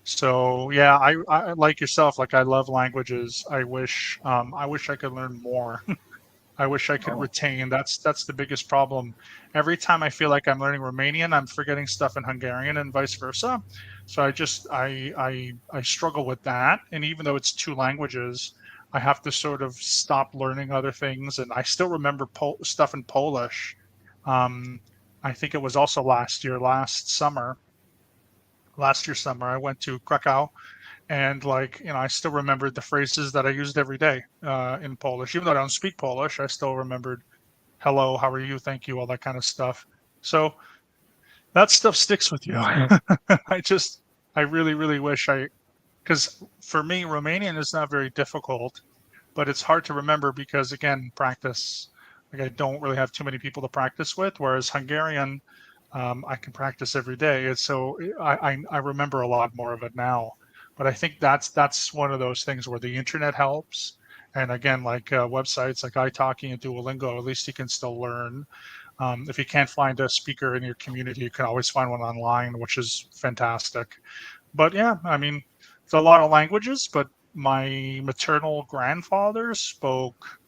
So yeah, I like yourself. Like I love languages. I wish I could learn more. I wish I could retain. That's the biggest problem. Every time I feel like I'm learning Romanian, I'm forgetting stuff in Hungarian and vice versa. So I struggle with that. And even though it's 2 languages, I have to sort of stop learning other things. And I still remember stuff in Polish. I think it was also last summer, I went to Krakow. And I still remembered the phrases that I used every day in Polish. Even though I don't speak Polish, I still remembered hello, how are you, thank you, all that kind of stuff. So that stuff sticks with you. I really, really wish because for me, Romanian is not very difficult, but it's hard to remember because, again, practice. Like I don't really have too many people to practice with, whereas Hungarian, I can practice every day. And so I remember a lot more of it now. But I think that's one of those things where the internet helps. And again, like websites like italki and Duolingo, at least you can still learn. If you can't find a speaker in your community, you can always find one online, which is fantastic. But yeah, I mean, it's a lot of languages, but my maternal grandfather spoke,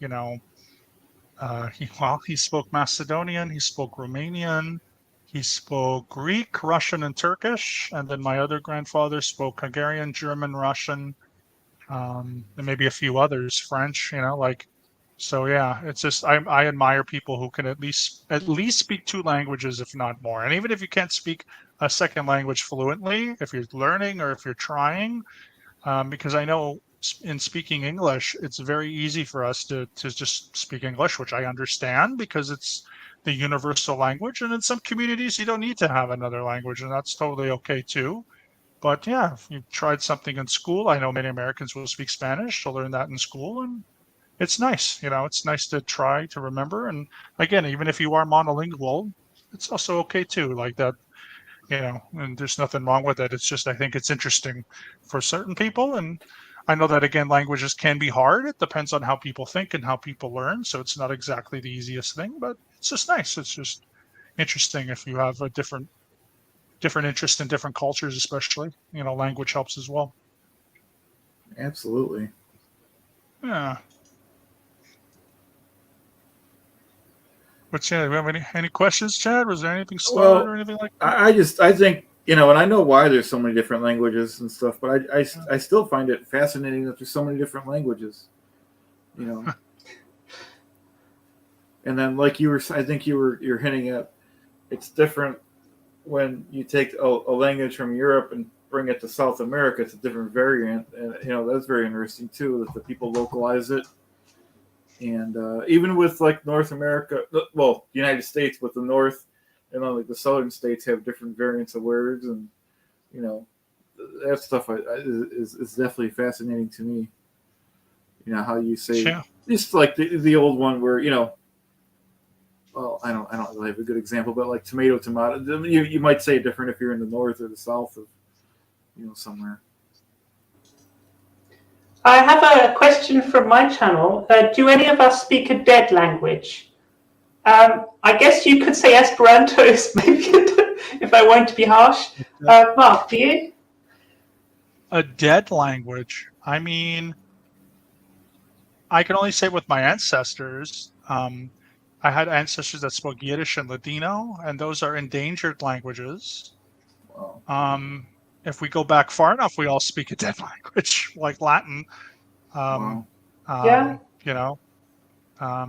he spoke Macedonian, he spoke Romanian, he spoke Greek, Russian, and Turkish. And then my other grandfather spoke Hungarian, German, Russian, and maybe a few others, French, so yeah, it's just I admire people who can at least speak 2 languages, if not more. And even if you can't speak a second language fluently, if you're learning or if you're trying, because I know in speaking English, it's very easy for us to just speak English, which I understand because it's the universal language. And in some communities, you don't need to have another language, and that's totally okay too. But yeah, if you tried something in school, I know many Americans will speak Spanish to learn that in school, and it's nice. It's nice to try to remember. And again, even if you are monolingual, it's also okay too. Like that, and there's nothing wrong with it. It's just I think it's interesting for certain people. And I know that again, languages can be hard. It depends on how people think and how people learn. So it's not exactly the easiest thing, but it's just nice. It's just interesting if you have a different interest in different cultures, especially. Language helps as well. Absolutely. Yeah. But Chad, do you have any questions, Chad? Was there anything started or anything like that? I think you know, and I know why there's so many different languages and stuff, but I still find it fascinating that there's so many different languages, you know. And then, like you were, I think you're hinting at, it's different when you take a language from Europe and bring it to South America. It's a different variant, and you know that's very interesting too. That the people localize it, and even with like North America, well, United States with the North, and then like the Southern states have different variants of words, and you know that stuff is definitely fascinating to me. You know how you say, Yeah. just like the old one where you know, well, I don't really have a good example, but like tomato. You might say it different if you're in the north or the south of, you know, somewhere. I have a question from my channel. Do any of us speak a dead language? I guess you could say Esperanto is maybe, if I want to be harsh. Mark, do you? A dead language. I mean, I can only say with my ancestors. I had ancestors that spoke Yiddish and Ladino, and those are endangered languages. Wow. If we go back far enough, we all speak a dead language like Latin. Wow. Yeah. You know, I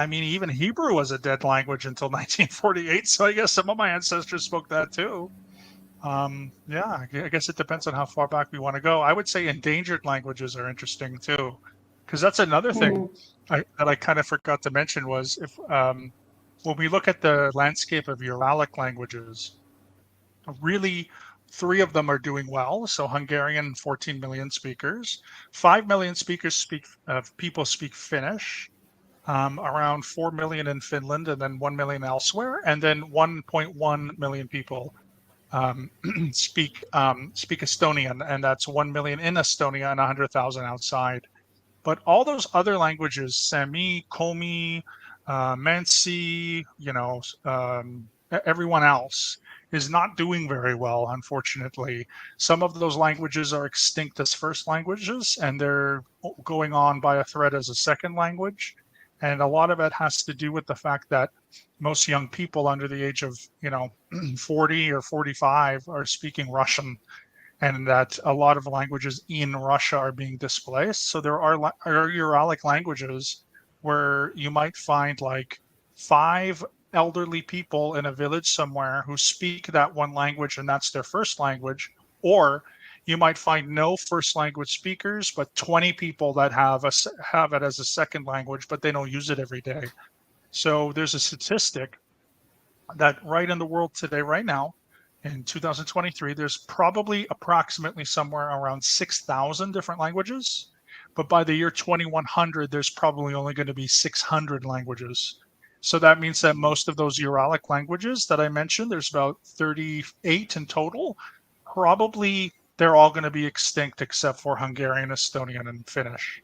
mean, even Hebrew was a dead language until 1948. So I guess some of my ancestors spoke that too. Yeah, I guess it depends on how far back we want to go. I would say endangered languages are interesting too, because that's another thing that I kind of forgot to mention was if when we look at the landscape of Uralic languages, really 3 of them are doing well. So Hungarian, 14 million speakers, 5 million people speak Finnish. Around 4 million in Finland, and then 1 million elsewhere, and then 1.1 million people speak Estonian, and that's 1 million in Estonia and 100,000 outside. But all those other languages, Sami, Komi, Mansi, everyone else is not doing very well, unfortunately. Some of those languages are extinct as first languages, and they're going on by a thread as a second language. And a lot of it has to do with the fact that most young people under the age of, 40 or 45 are speaking Russian, and that a lot of languages in Russia are being displaced. So there are Uralic languages where you might find like 5 elderly people in a village somewhere who speak that one language and that's their first language, or you might find no first language speakers, but 20 people that have it as a second language, but they don't use it every day. So there's a statistic that right in the world today, right now, in 2023, there's probably approximately somewhere around 6,000 different languages. But by the year 2100, there's probably only going to be 600 languages. So that means that most of those Uralic languages that I mentioned, there's about 38 in total, probably they're all going to be extinct except for Hungarian, Estonian, and Finnish.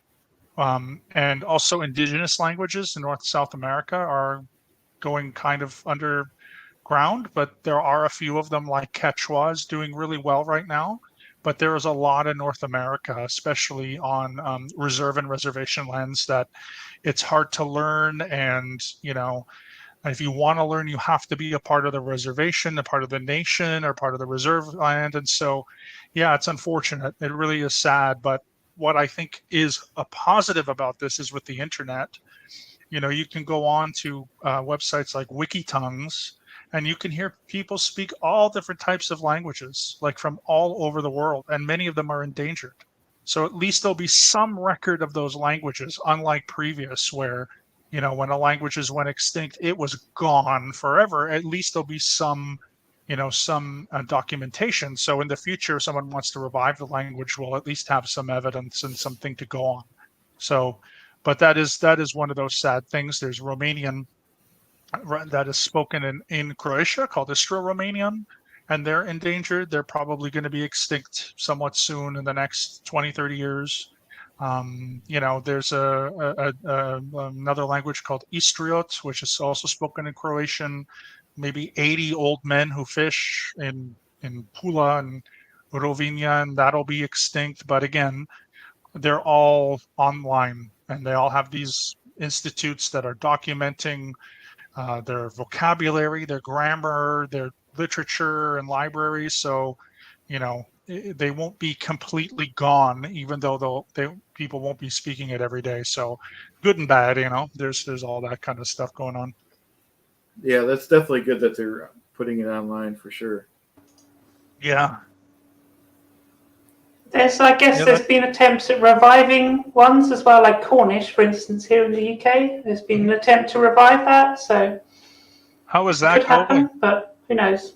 And also indigenous languages in North South America are going kind of underground, but there are a few of them like Quechua is doing really well right now. But there is a lot in North America, especially on reserve and reservation lands, that it's hard to learn. And, if you want to learn, you have to be a part of the reservation, a part of the nation, or part of the reserve land. And so, yeah, it's unfortunate. It really is sad. But what I think is a positive about this is with the internet, you can go on to websites like Wikitongues, and you can hear people speak all different types of languages, like from all over the world, and many of them are endangered. So at least there'll be some record of those languages, unlike previous, where, when a language went extinct, it was gone forever. At least there'll be some, some documentation. So in the future, if someone wants to revive the language, we'll at least have some evidence and something to go on. So, but that is one of those sad things. There's Romanian that is spoken in Croatia called Istro-Romanian, and they're endangered. They're probably going to be extinct somewhat soon in the next 20, 30 years. There's another language called Istriot, which is also spoken in Croatian. Maybe 80 old men who fish in Pula and Rovinja, and that'll be extinct. But again, they're all online, and they all have these institutes that are documenting their vocabulary, their grammar, their literature and libraries. So, they won't be completely gone, even though people won't be speaking it every day. So, good and bad, there's all that kind of stuff going on. Yeah, that's definitely good that they're putting it online for sure. Yeah. There's been attempts at reviving ones as well, like Cornish, for instance, here in the UK. There's been an attempt to revive that, so how is it that could happen, but who knows?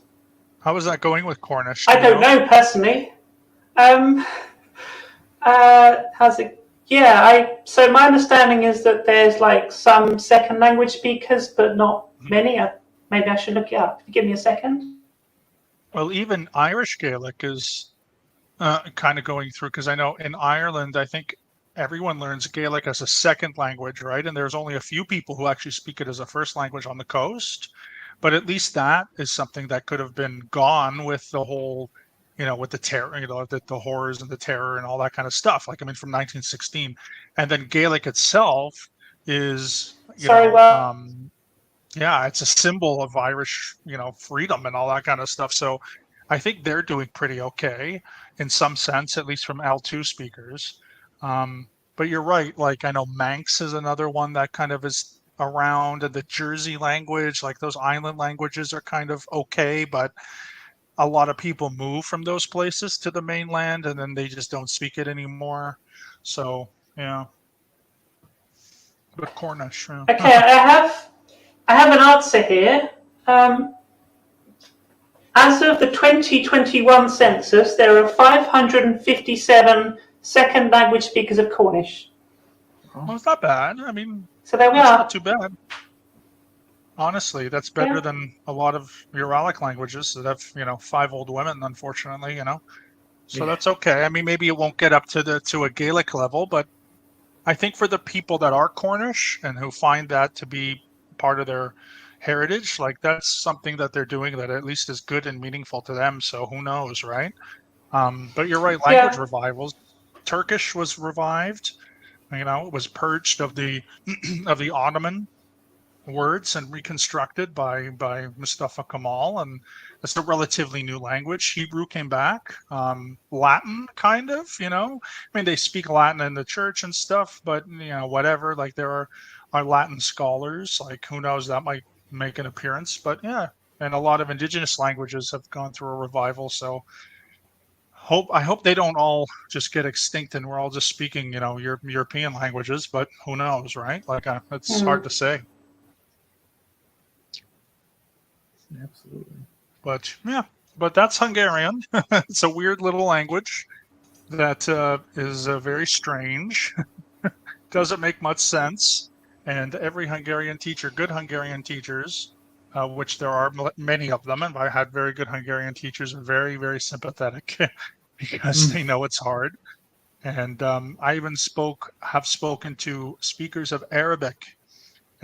How is that going with Cornish? I don't know personally. How's it? Yeah, so my understanding is that there's like some second language speakers, but not many. Maybe I should look it up. Give me a second. Well, even Irish Gaelic is kind of going through, because I know in Ireland, I think everyone learns Gaelic as a second language, right? And there's only a few people who actually speak it as a first language on the coast. But at least that is something that could have been gone with the whole, with the terror, the horrors and the terror and all that kind of stuff. Like, I mean, from 1916, and then Gaelic itself is, yeah, it's a symbol of Irish, freedom and all that kind of stuff. So I think they're doing pretty okay in some sense, at least from L2 speakers. But you're right. Like, I know Manx is another one that kind of is around, and the Jersey language, like those island languages are kind of okay, but a lot of people move from those places to the mainland and then they just don't speak it anymore. So, yeah. But Cornish. Yeah. Okay, I have an answer here. As of the 2021 census, there are 557 second language speakers of Cornish. Well, it's not bad. I mean, so there we that's are. Not too bad. Honestly, that's better than a lot of Uralic languages that have, 5 old women, unfortunately, So that's okay. I mean, maybe it won't get up to a Gaelic level, but I think for the people that are Cornish and who find that to be part of their heritage, like that's something that they're doing that at least is good and meaningful to them. So who knows, right? But you're right, language revivals. Turkish was revived, it was purged of the of the Ottoman words and reconstructed by Mustafa Kemal, and it's a relatively new language. Hebrew came back, Latin kind of, I mean, they speak Latin in the church and stuff, but whatever, like there are Latin scholars, like who knows, that might make an appearance. But yeah, and a lot of indigenous languages have gone through a revival, so I hope they don't all just get extinct and we're all just speaking European languages, but who knows, right? Like it's hard to say. Absolutely. But yeah, but that's Hungarian. It's a weird little language that is very strange. Doesn't make much sense. And every Hungarian teacher, good Hungarian teachers, which there are many of them, and I had very good Hungarian teachers, are very, very sympathetic because they know it's hard. And I even have spoken to speakers of Arabic.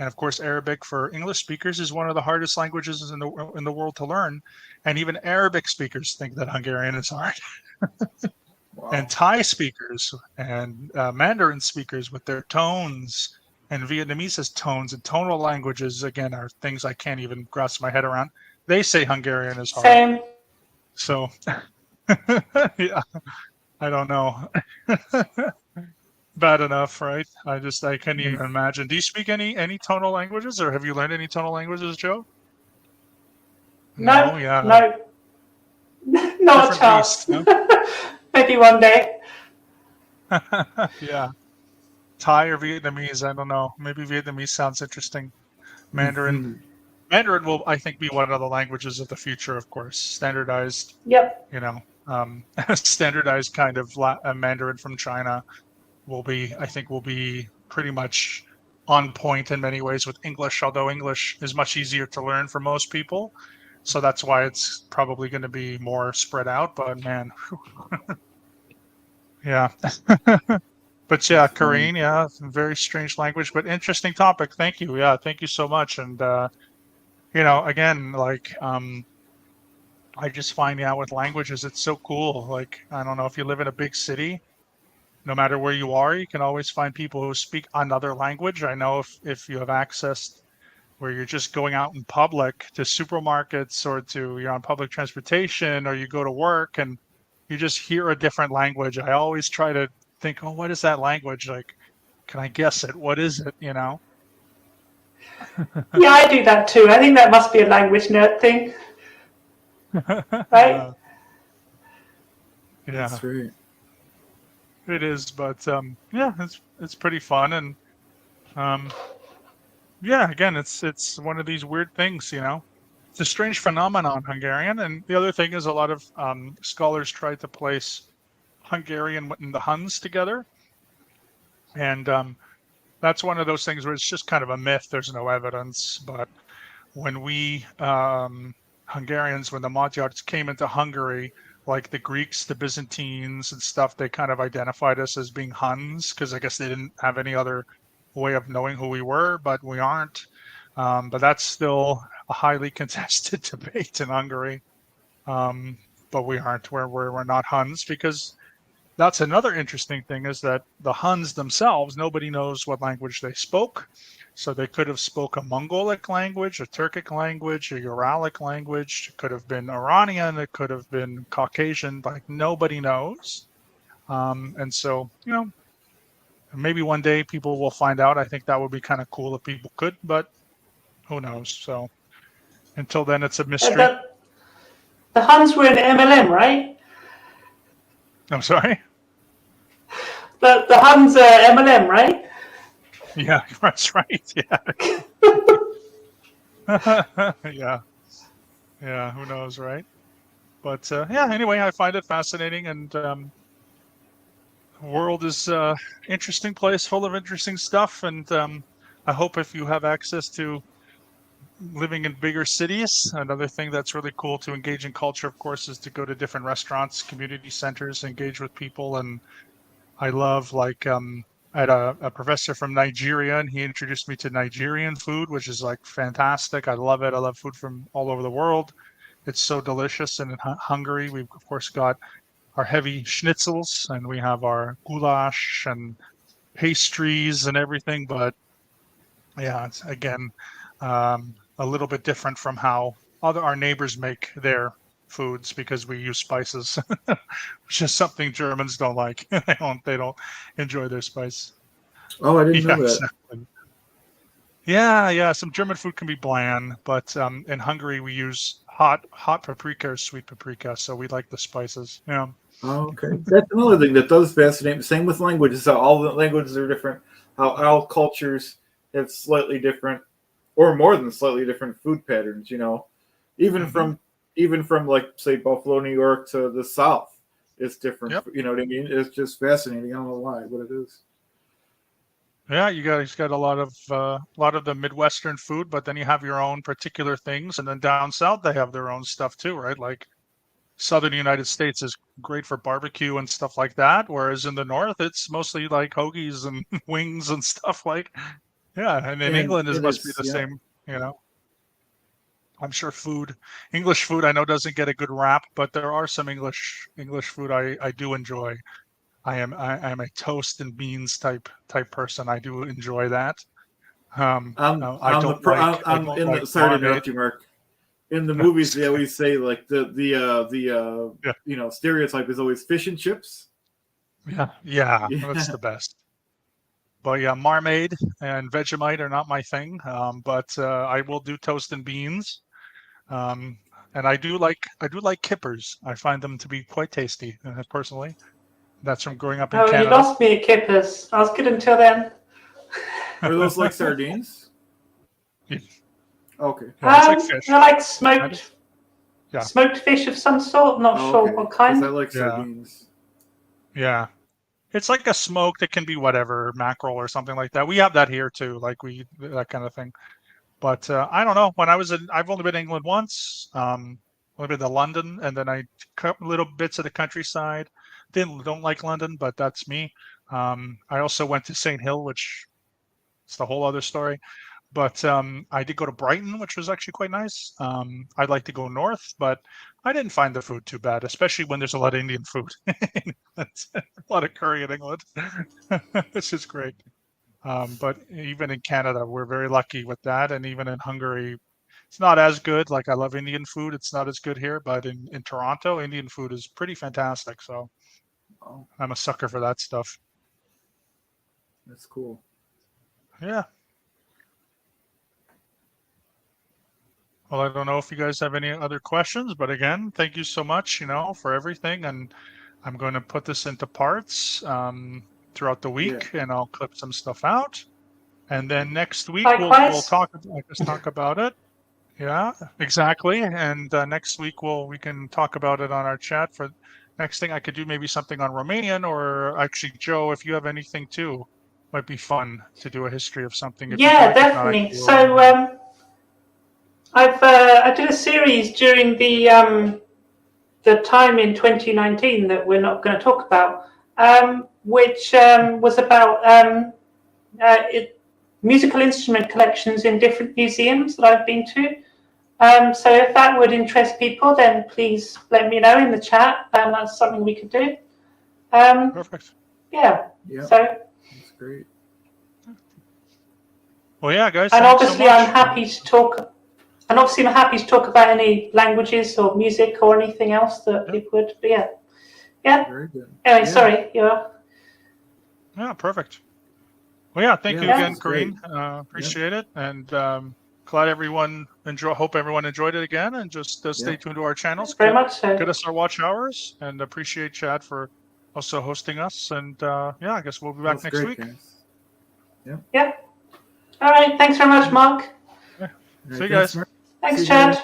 And of course, Arabic for English speakers is one of the hardest languages in the world to learn. And even Arabic speakers think that Hungarian is hard. Wow. And Thai speakers and Mandarin speakers with their tones, and Vietnamese has tones, and tonal languages, again, are things I can't even grasp my head around. They say Hungarian is hard. Same. So, yeah, I don't know. Bad enough, right? I can't even imagine. Do you speak any tonal languages, or have you learned any tonal languages, Joe? No, yeah. No. Not a chance. No? Maybe one day. Yeah. Thai or Vietnamese, I don't know. Maybe Vietnamese sounds interesting. Mandarin. Mandarin will, I think, be one of the languages of the future, of course. Standardized. Yep. Standardized kind of Mandarin from China will be pretty much on point in many ways with English, although English is much easier to learn for most people. So that's why it's probably going to be more spread out. But man, yeah. But yeah, Korean, yeah, very strange language, but interesting topic. Thank you. Yeah, thank you so much. And again, like I just find out with languages, it's so cool. Like, I don't know, if you live in a big city, no matter where you are, you can always find people who speak another language. I know if you have access where you're just going out in public to supermarkets or you're on public transportation or you go to work and you just hear a different language. I always try to think, oh, what is that language? Like, can I guess it? What is it? Yeah, I do that too. I think that must be a language nerd thing, right? Yeah, That's right. it is. But yeah, it's pretty fun. And yeah, again, it's one of these weird things, It's a strange phenomenon, Hungarian. And the other thing is a lot of scholars try to place Hungarian and the Huns together. And that's one of those things where it's just kind of a myth. There's no evidence. But when we Hungarians, when the Magyars came into Hungary, like the Greeks, the Byzantines and stuff, they kind of identified us as being Huns because I guess they didn't have any other way of knowing who we were, but we aren't. But that's still a highly contested debate in Hungary. But we aren't. We're not Huns because that's another interesting thing is that the Huns themselves, nobody knows what language they spoke. So they could have spoke a Mongolic language, a Turkic language, a Uralic language. It could have been Iranian. It could have been Caucasian. Like nobody knows. And so, maybe one day people will find out. I think that would be kind of cool if people could, but who knows? So until then, it's a mystery. The Huns were in MLM, right? I'm sorry? The Huns are MLM, right? Yeah, that's right. Yeah. Yeah, who knows, right? But yeah, anyway, I find it fascinating, and the world is an interesting place full of interesting stuff, and I hope if you have access to living in bigger cities, another thing that's really cool to engage in culture, of course, is to go to different restaurants, community centers, engage with people. And I love I had a professor from Nigeria, and he introduced me to Nigerian food, which is like fantastic. I love it. I love food from all over the world. It's so delicious. And in Hungary, we've of course got our heavy schnitzels, and we have our goulash and pastries and everything. But yeah, it's again a little bit different from how our neighbors make their foods because we use spices, which is something Germans don't like. They don't enjoy their spice. Oh, I didn't know that. Exactly. Yeah. Some German food can be bland, but in Hungary we use hot paprika or sweet paprika, so we like the spices. Yeah. Oh, okay. That's another thing that does fascinate me. Same with languages. How all the languages are different. How all cultures have slightly different, or more than slightly different food patterns. Even from like say Buffalo, New York to the South, it's different. Yep. You know what I mean? It's just fascinating. I don't know why, but it is. Yeah, you guys got a lot of the Midwestern food, but then you have your own particular things, and then down south they have their own stuff too, right? Like southern United States is great for barbecue and stuff like that, whereas in the north it's mostly like hoagies and wings and stuff like. Yeah, and in England it must be the same, I'm sure English food I know doesn't get a good rap, but there are some English food I do enjoy. I am a toast and beans type person. I do enjoy that. Sorry to interrupt you, Mark. In the movies, they always say like the stereotype is always fish and chips. Yeah, that's the best. But yeah, Marmaid and Vegemite are not my thing. But I will do toast and beans. And I do like kippers. I find them to be quite tasty, personally. That's from growing up in Canada. You lost me at kippers. I was good until then. Are those like sardines? Yeah. Okay. Yeah, it's like fish. I like smoked fish of some sort. Not sure what kind. I like sardines. Yeah. It's like a smoked. It can be whatever, mackerel or something like that. We have that here too, that kind of thing. But I don't know. When I've only been in England once. Only been to London, and then I cut little bits of the countryside. Don't like London, but that's me. I also went to St. Hill, which is the whole other story. But I did go to Brighton, which was actually quite nice. I'd like to go north, but I didn't find the food too bad, especially when there's a lot of Indian food. A lot of curry in England. It's just great. But even in Canada, we're very lucky with that. And even in Hungary, it's not as good. Like, I love Indian food. It's not as good here, but in Toronto, Indian food is pretty fantastic. So Oh, I'm a sucker for that stuff. that's cool. Yeah. Well, I don't know if you guys have any other questions, but again, thank you so much, for everything. And I'm going to put this into parts throughout the week, and I'll clip some stuff out. And then next week we'll Likewise. talk about it. Yeah, exactly. And next week we can talk about it on our chat. For next thing, I could do maybe something on Romanian, or actually, Joe, if you have anything too, might be fun to do a history of something if you'd Yeah, like. If not, I definitely. can do So I did a series during the time in 2019 that we're not going to talk about, which was about musical instrument collections in different museums that I've been to. So if that would interest people, then please let me know in the chat. That's something we could do. Perfect. Yeah. Yeah, So, that's great. Well, yeah, guys. and Thanks obviously, so much. I'm happy to talk. And obviously, I'm happy to talk about any languages or music or anything else that people would. But yeah. Very good. Anyway, Yeah. sorry. Yeah. Yeah, perfect. Well, yeah, thank you Yeah. again, That's great. Corinne. Appreciate it, and glad everyone hope everyone enjoyed it again, and just stay tuned to our channels. Very much so. Get us our watch hours, and appreciate Chad for also hosting us. And yeah, I guess we'll be back That's next great, week. guys. Yeah. All right. Thanks very much, Mark. Yeah. All right, See you guys. Mark. Thanks, See you Chad. guys.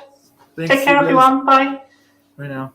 Thanks, Take care, you guys. everyone. Bye. Bye now.